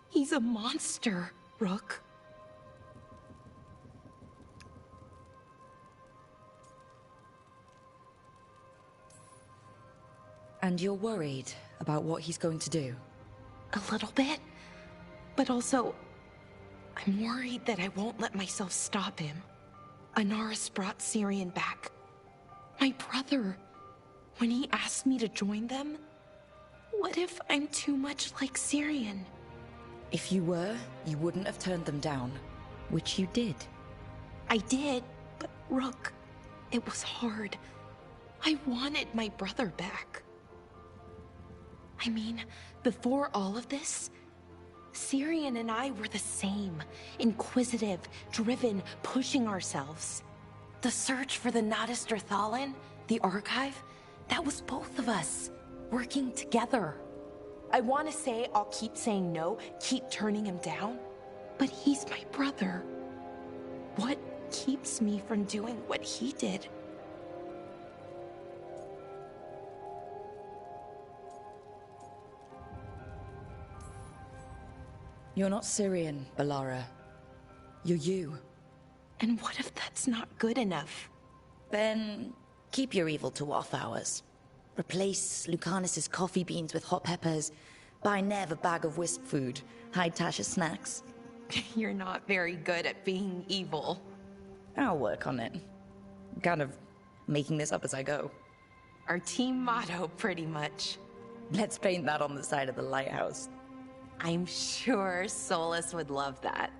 S7: He's a monster, Rook.
S4: And you're worried about what he's going to do?
S7: A little bit. But also, I'm worried that I won't let myself stop him. Anaris brought Syrian back. My brother. When he asked me to join them, what if I'm too much like Syrian?
S4: If you were, you wouldn't have turned them down. Which you did.
S7: I did, but Rook, it was hard. I wanted my brother back. I mean, before all of this, Syrian and I were the same. Inquisitive, driven, pushing ourselves. The search for the Nadister Thalin, the archive, that was both of us, working together. I want to say I'll keep saying no, keep turning him down, but he's my brother. What keeps me from doing what he did?
S4: You're not Syrian, Balara. You're you.
S7: And what if that's not good enough?
S4: Then keep your evil to off hours. Replace Lucanus's coffee beans with hot peppers. Buy Nev a bag of wisp food. Hide Tasha's snacks.
S7: You're not very good at being evil.
S4: I'll work on it. I'm kind of making this up as I go.
S7: Our team motto, pretty much.
S4: Let's paint that on the side of the lighthouse.
S7: I'm sure Solus would love that.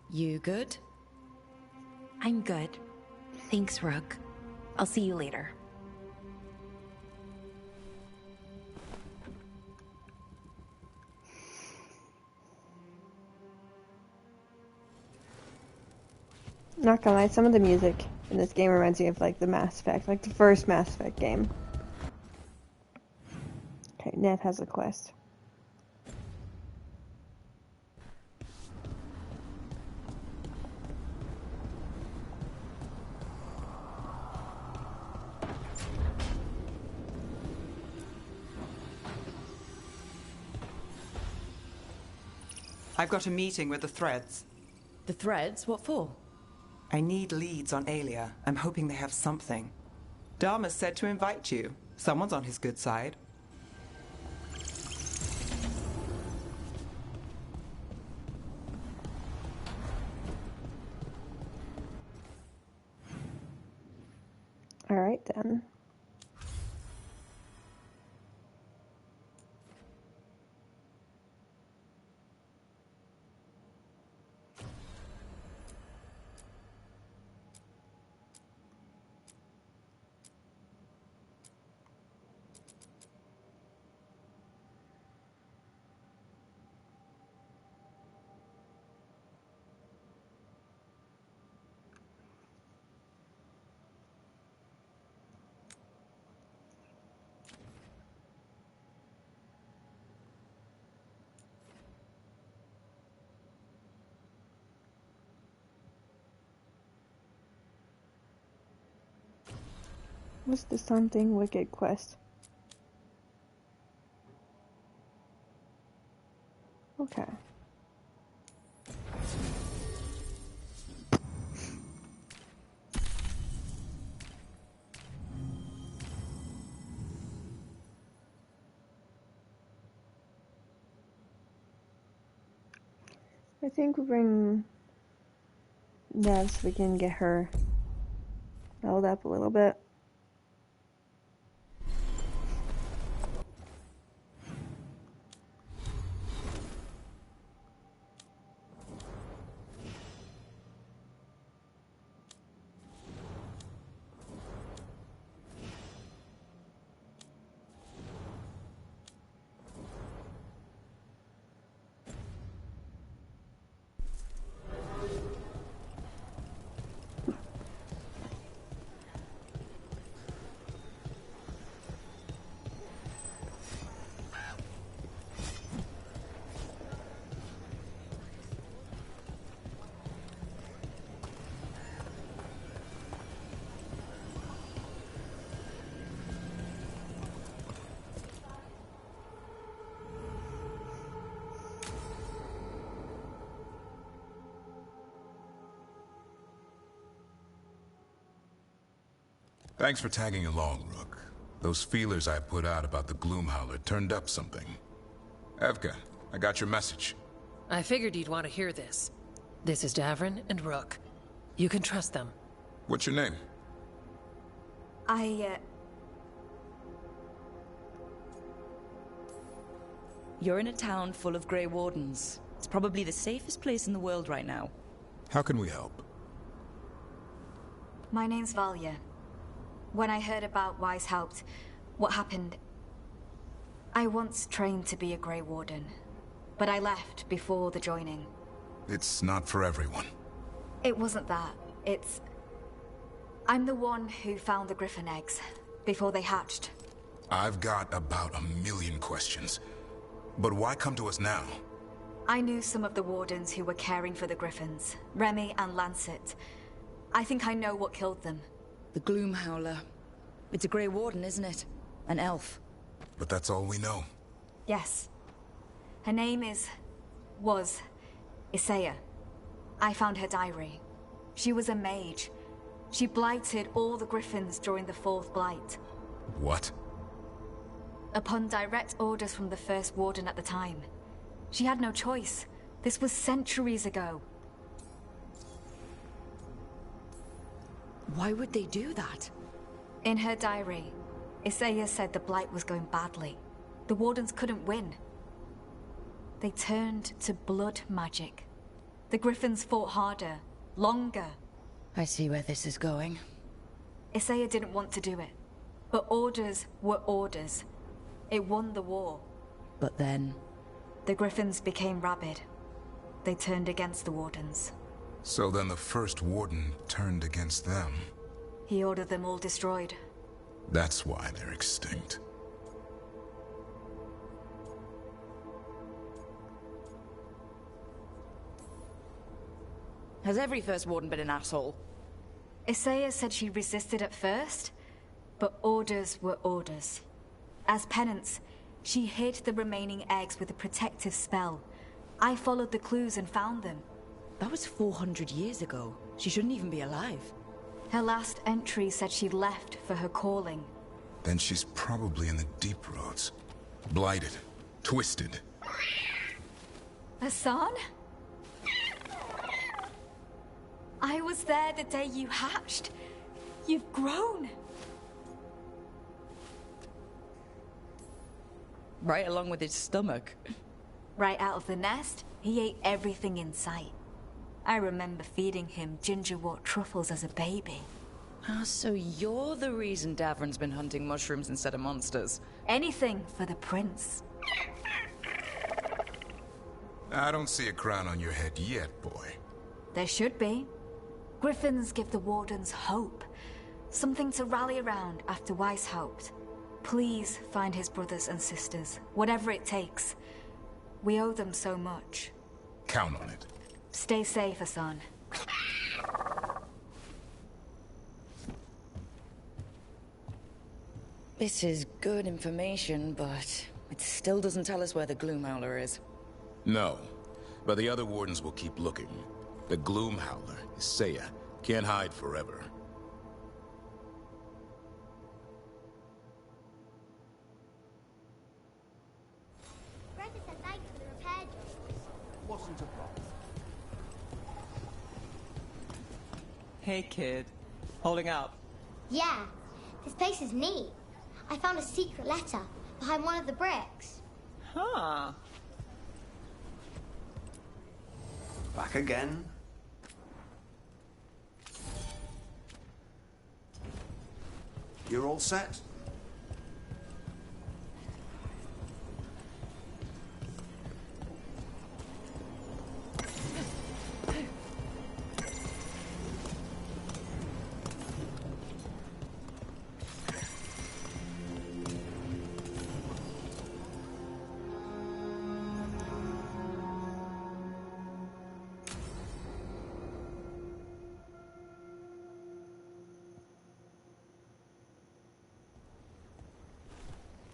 S4: You good?
S7: I'm good. Thanks, Rook. I'll see you later.
S1: Not gonna lie, some of the music in this game reminds me of like the Mass Effect, like the first Mass Effect game. Okay, Ned has a quest.
S6: I've got a meeting with the Threads.
S4: The Threads? What for?
S6: I need leads on Aelia. I'm hoping they have something. Dharma said to invite you. Someone's on his good side.
S1: Alright then. What's the something wicked quest? Okay. I think we bring Nev so we can get her held up a little bit.
S8: Thanks for tagging along, Rook. Those feelers I put out about the Gloomhowler turned up something. Evka, I got your message.
S12: I figured you'd want to hear this. This is Davrin and Rook. You can trust them.
S8: What's your name?
S4: You're in a town full of Grey Wardens. It's probably the safest place in the world right now.
S8: How can we help?
S10: My name's Valya. When I heard about Weishaupt, what happened... I once trained to be a Grey Warden, but I left before the joining.
S8: It's not for everyone.
S10: It wasn't that. It's... I'm the one who found the Griffin eggs, before they hatched.
S8: I've got about 1,000,000 questions. But why come to us now?
S10: I knew some of the Wardens who were caring for the Griffins, Remy and Lancet. I think I know what killed them.
S4: The Gloom Howler. It's a Grey Warden, isn't it? An elf.
S8: But that's all we know.
S10: Yes. Her name was Isaiah. I found her diary. She was a mage. She blighted all the Griffins during the Fourth Blight.
S8: What?
S10: Upon direct orders from the First Warden at the time. She had no choice. This was centuries ago.
S4: Why would they do that?
S10: In her diary, Isaiah said the Blight was going badly. The Wardens couldn't win. They turned to blood magic. The Griffins fought harder, longer.
S4: I see where this is going.
S10: Isaiah didn't want to do it. But orders were orders. It won the war.
S4: But then...
S10: The Griffins became rabid. They turned against the Wardens.
S8: So then the First Warden turned against them.
S10: He ordered them all destroyed.
S8: That's why they're extinct.
S4: Has every First Warden been an asshole?
S10: Isaiah said she resisted at first, but orders were orders. As penance, she hid the remaining eggs with a protective spell. I followed the clues and found them.
S4: That was 400 years ago. She shouldn't even be alive.
S10: Her last entry said she left for her calling.
S8: Then she's probably in the deep roads. Blighted. Twisted.
S10: Hassan? I was there the day you hatched. You've grown.
S4: Right along with his stomach.
S10: Right out of the nest, he ate everything in sight. I remember feeding him gingerwort truffles as a baby.
S4: Ah, so you're the reason Davron's been hunting mushrooms instead of monsters.
S10: Anything for the prince.
S8: I don't see a crown on your head yet, boy.
S10: There should be. Griffins give the Wardens hope. Something to rally around after Weishaupt. Please find his brothers and sisters, whatever it takes. We owe them so much.
S8: Count on it.
S10: Stay safe, Hassan.
S4: This is good information, but it still doesn't tell us where the Gloom Howler is.
S8: No, but the other Wardens will keep looking. The Gloom Howler, Isaiah, can't hide forever.
S18: Wasn't a problem.
S6: Hey, kid. Holding up.
S22: Yeah, this place is neat. I found a secret letter behind one of the bricks.
S6: Huh.
S18: Back again. You're all set?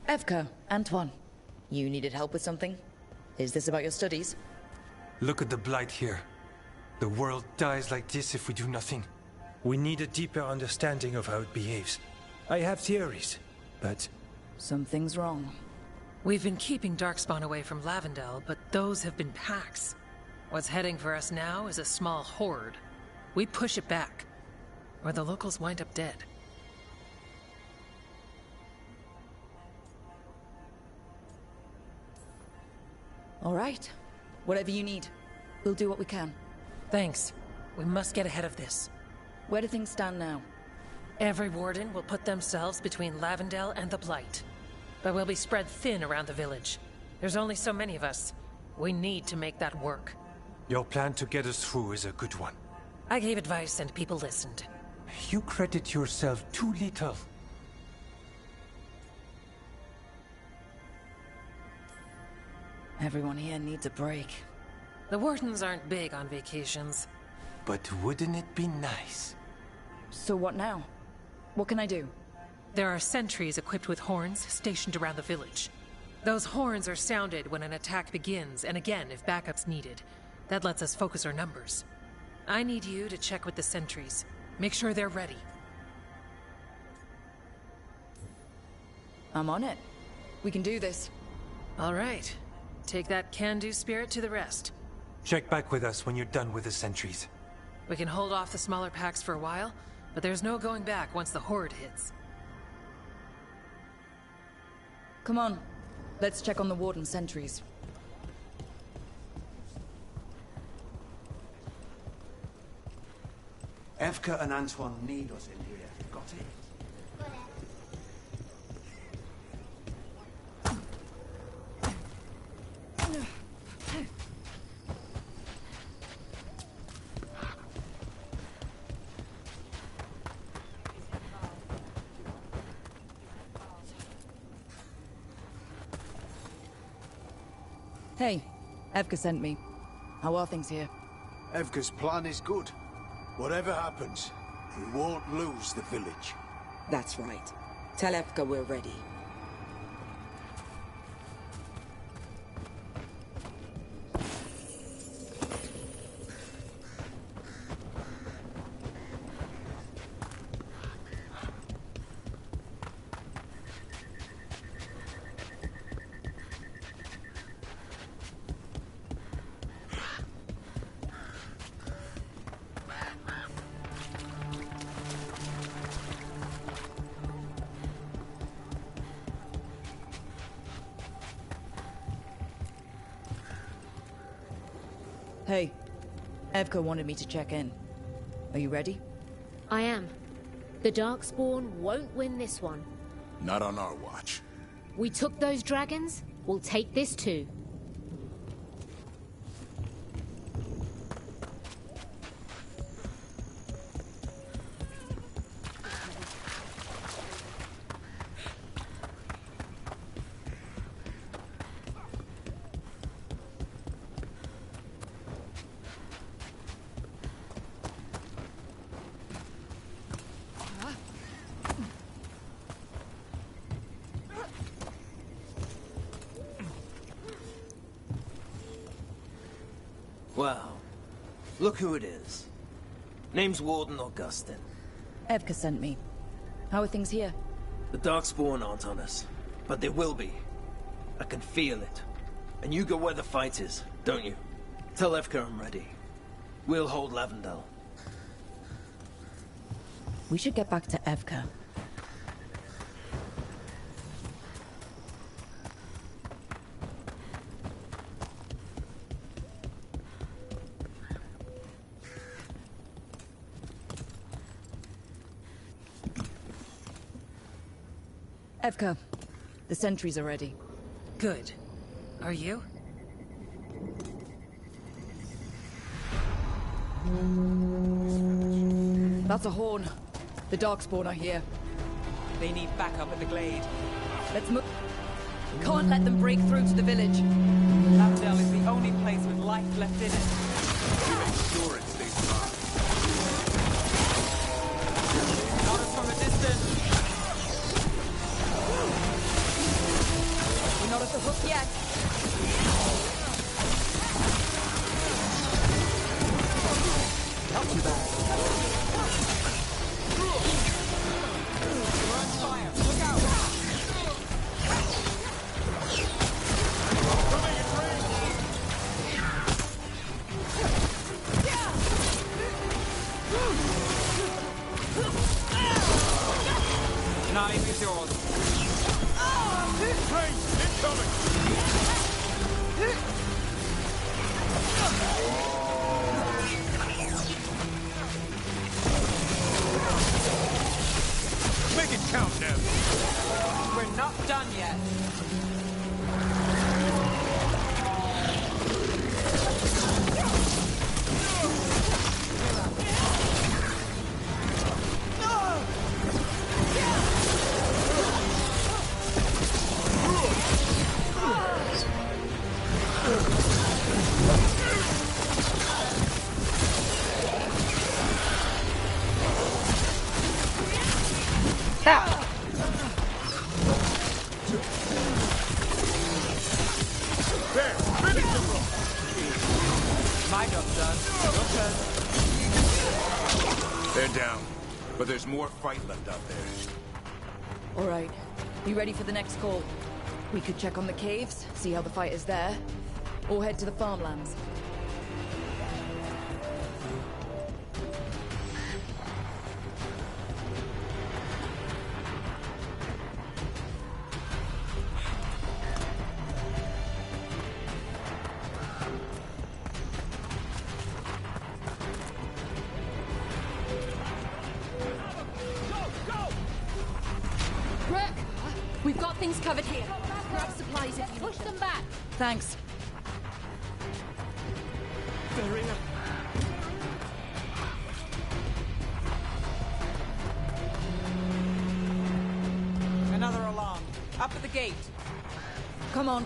S4: Evka, Antoine, you needed help with something? Is this about your studies?
S23: Look at the blight here. The world dies like this if we do nothing. We need a deeper understanding of how it behaves. I have theories, but...
S4: Something's wrong.
S12: We've been keeping Darkspawn away from Lavendel, but those have been packs. What's heading for us now is a small horde. We push it back, or the locals wind up dead.
S4: All right. Whatever you need. We'll do what we can.
S12: Thanks. We must get ahead of this.
S4: Where do things stand now?
S12: Every warden will put themselves between Lavendel and the Blight. But we'll be spread thin around the village. There's only so many of us. We need to make that work.
S23: Your plan to get us through is a good one.
S12: I gave advice and people listened.
S23: You credit yourself too little.
S4: Everyone here needs a break.
S12: The wardens aren't big on vacations.
S23: But wouldn't it be nice?
S4: So what now? What can I do?
S12: There are sentries equipped with horns stationed around the village. Those horns are sounded when an attack begins, and again if backup's needed. That lets us focus our numbers. I need you to check with the sentries. Make sure they're ready.
S4: I'm on it. We can do this.
S12: All right. Take that can-do spirit to the rest.
S23: Check back with us when you're done with the sentries.
S12: We can hold off the smaller packs for a while, but there's no going back once the horde hits.
S4: Come on. Let's check on the warden sentries.
S9: Evka and Antoine need us in here. Got it?
S4: Hey, Evka sent me. How are things here?
S9: Evka's plan is good. Whatever happens, we won't lose the village.
S16: That's right. Tell Evka we're ready.
S4: Hey, Evka wanted me to check in. Are you ready?
S11: I am. The Darkspawn won't win this one.
S8: Not on our watch.
S11: We took those dragons, we'll take this too.
S13: Wow. Look who it is. Name's Warden Augustin.
S4: Evka sent me. How are things here?
S13: The Darkspawn aren't on us, but they will be. I can feel it. And you go where the fight is, don't you? Tell Evka I'm ready. We'll hold Lavendel.
S4: We should get back to Evka. Evka, the sentries are ready.
S12: Good. Are you?
S4: That's a horn. The Darkspawn are here.
S6: They need backup at the glade.
S4: Let's move. Can't let them break through to the village.
S6: Lavendel is the only place with life left in it.
S8: Sure it stays alive.
S6: Not us from a distance.
S4: We're not at the hook yet.
S6: Not too bad. Fire! Look out! Knife is yours.
S19: Train incoming!
S1: That.
S19: There, finish the rope.
S6: My job's done. Your turn.
S8: They're down, but there's more fight left out there.
S4: All right. You ready for the next call? We could check on the caves, see how the fight is there, or head to the farmlands.
S14: We've got things covered here. Grab supplies if you push them back.
S4: Thanks.
S6: Another alarm. Up at the gate.
S4: Come on.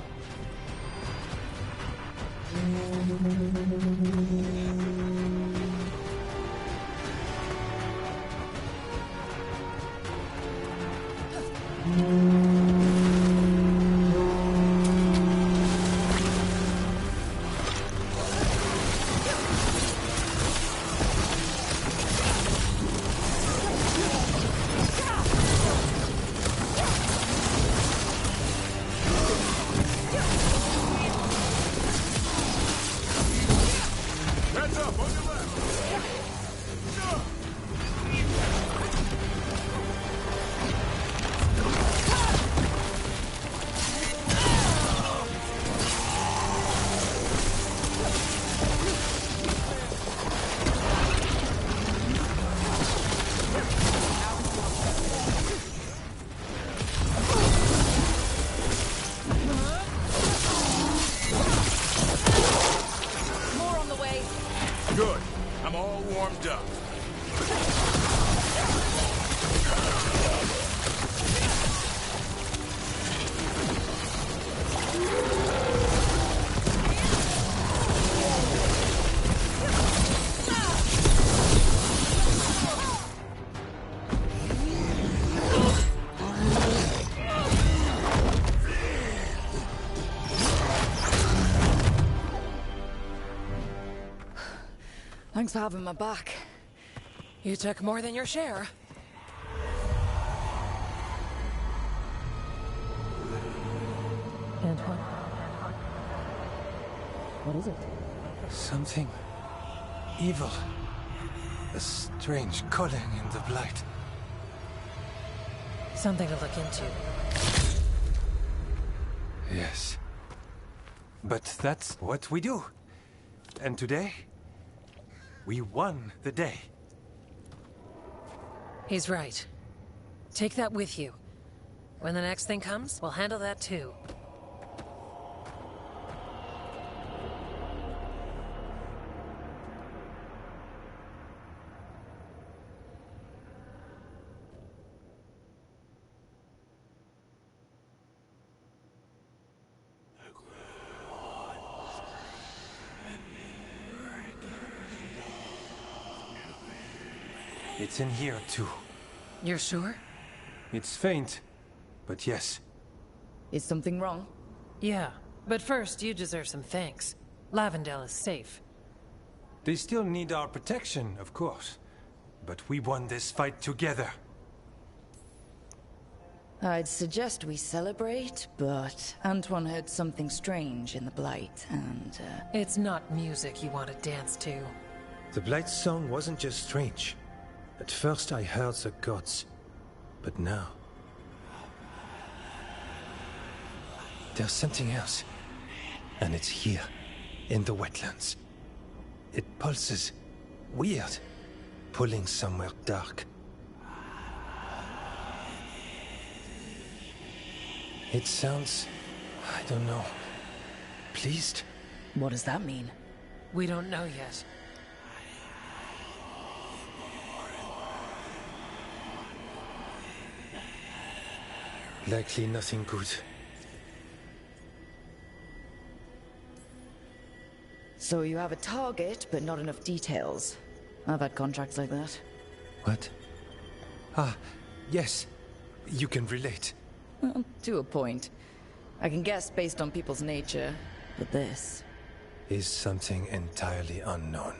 S19: Heads up, on your left.
S4: More on the way.
S8: Good. I'm all warmed up.
S4: Thanks for having my back.
S12: You took more than your share. Antoine?
S11: What is it?
S23: Something evil. A strange calling in the blight.
S12: Something to look into.
S23: Yes. But that's what we do. And today, we won the day.
S12: He's right. Take that with you. When the next thing comes, we'll handle that too.
S23: It's in here too.
S12: You're sure?
S23: It's faint, but yes.
S4: Is something wrong?
S12: Yeah, but first you deserve some thanks. Lavendale is safe.
S23: They still need our protection, of course. But we won this fight together.
S4: I'd suggest we celebrate, but Antoine heard something strange in the Blight, and,
S12: It's not music you want to dance to.
S23: The Blight's song wasn't just strange. At first I heard the gods. But now... there's something else. And it's here, in the wetlands. It pulses. Weird. Pulling somewhere dark. It sounds... I don't know... pleased?
S4: What does that mean?
S12: We don't know yet.
S23: Likely nothing good.
S4: So you have a target, but not enough details. I've had contracts like that.
S23: What? Ah, yes. You can relate.
S4: Well, to a point. I can guess based on people's nature, but this
S23: is something entirely unknown.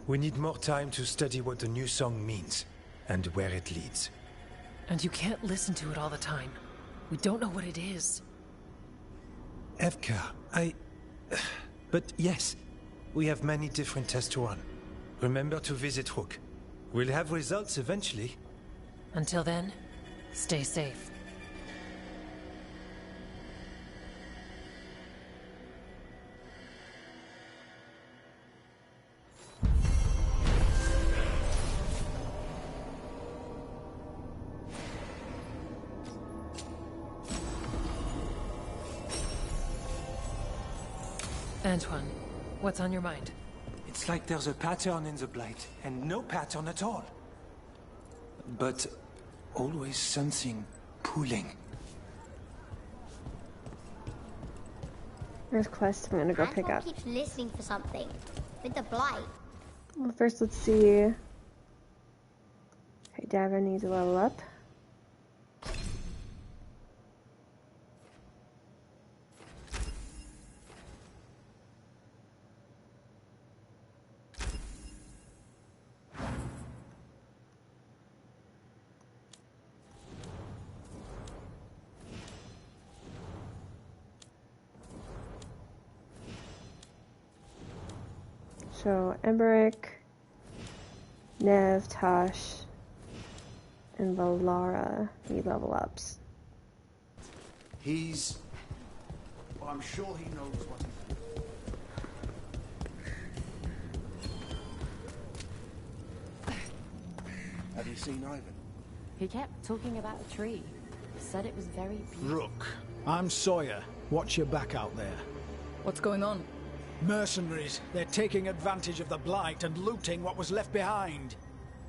S23: We need more time to study what the new song means, and where it leads.
S12: And you can't listen to it all the time. We don't know what it is.
S23: Evka, But yes, we have many different tests to run. Remember to visit Rook. We'll have results eventually.
S12: Until then, stay safe. Antoine, what's on your mind?
S23: It's like there's a pattern in the Blight, and no pattern at all. But always something pulling.
S1: There's quests I'm gonna go pick
S22: Antoine
S1: up.
S22: keeps listening for something. With the blight.
S1: Well, first let's see. Okay, Davin needs a level up. So, Emmerich, Nev, Tosh, and Valara need level ups.
S17: Well, I'm sure he knows what he's doing. Have you seen Ivan?
S5: He kept talking about a tree. Said it was very beautiful.
S20: Rook, I'm Sawyer. Watch your back out there.
S4: What's going on?
S20: Mercenaries. They're taking advantage of the Blight and looting what was left behind.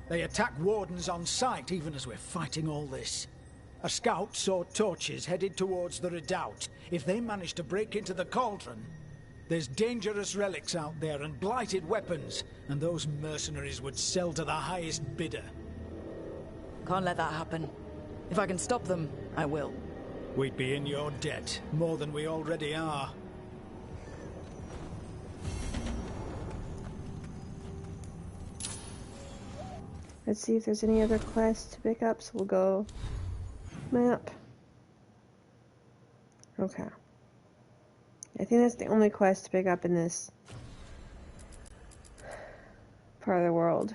S20: They attack wardens on sight even as we're fighting all this. A scout saw torches headed towards the redoubt. If they manage to break into the cauldron, there's dangerous relics out there and blighted weapons, and those mercenaries would sell to the highest bidder.
S4: Can't let that happen. If I can stop them, I will.
S20: We'd be in your debt, more than we already are.
S1: Let's see if there's any other quests to pick up, so we'll go map. Okay. I think that's the only quest to pick up in this part of the world.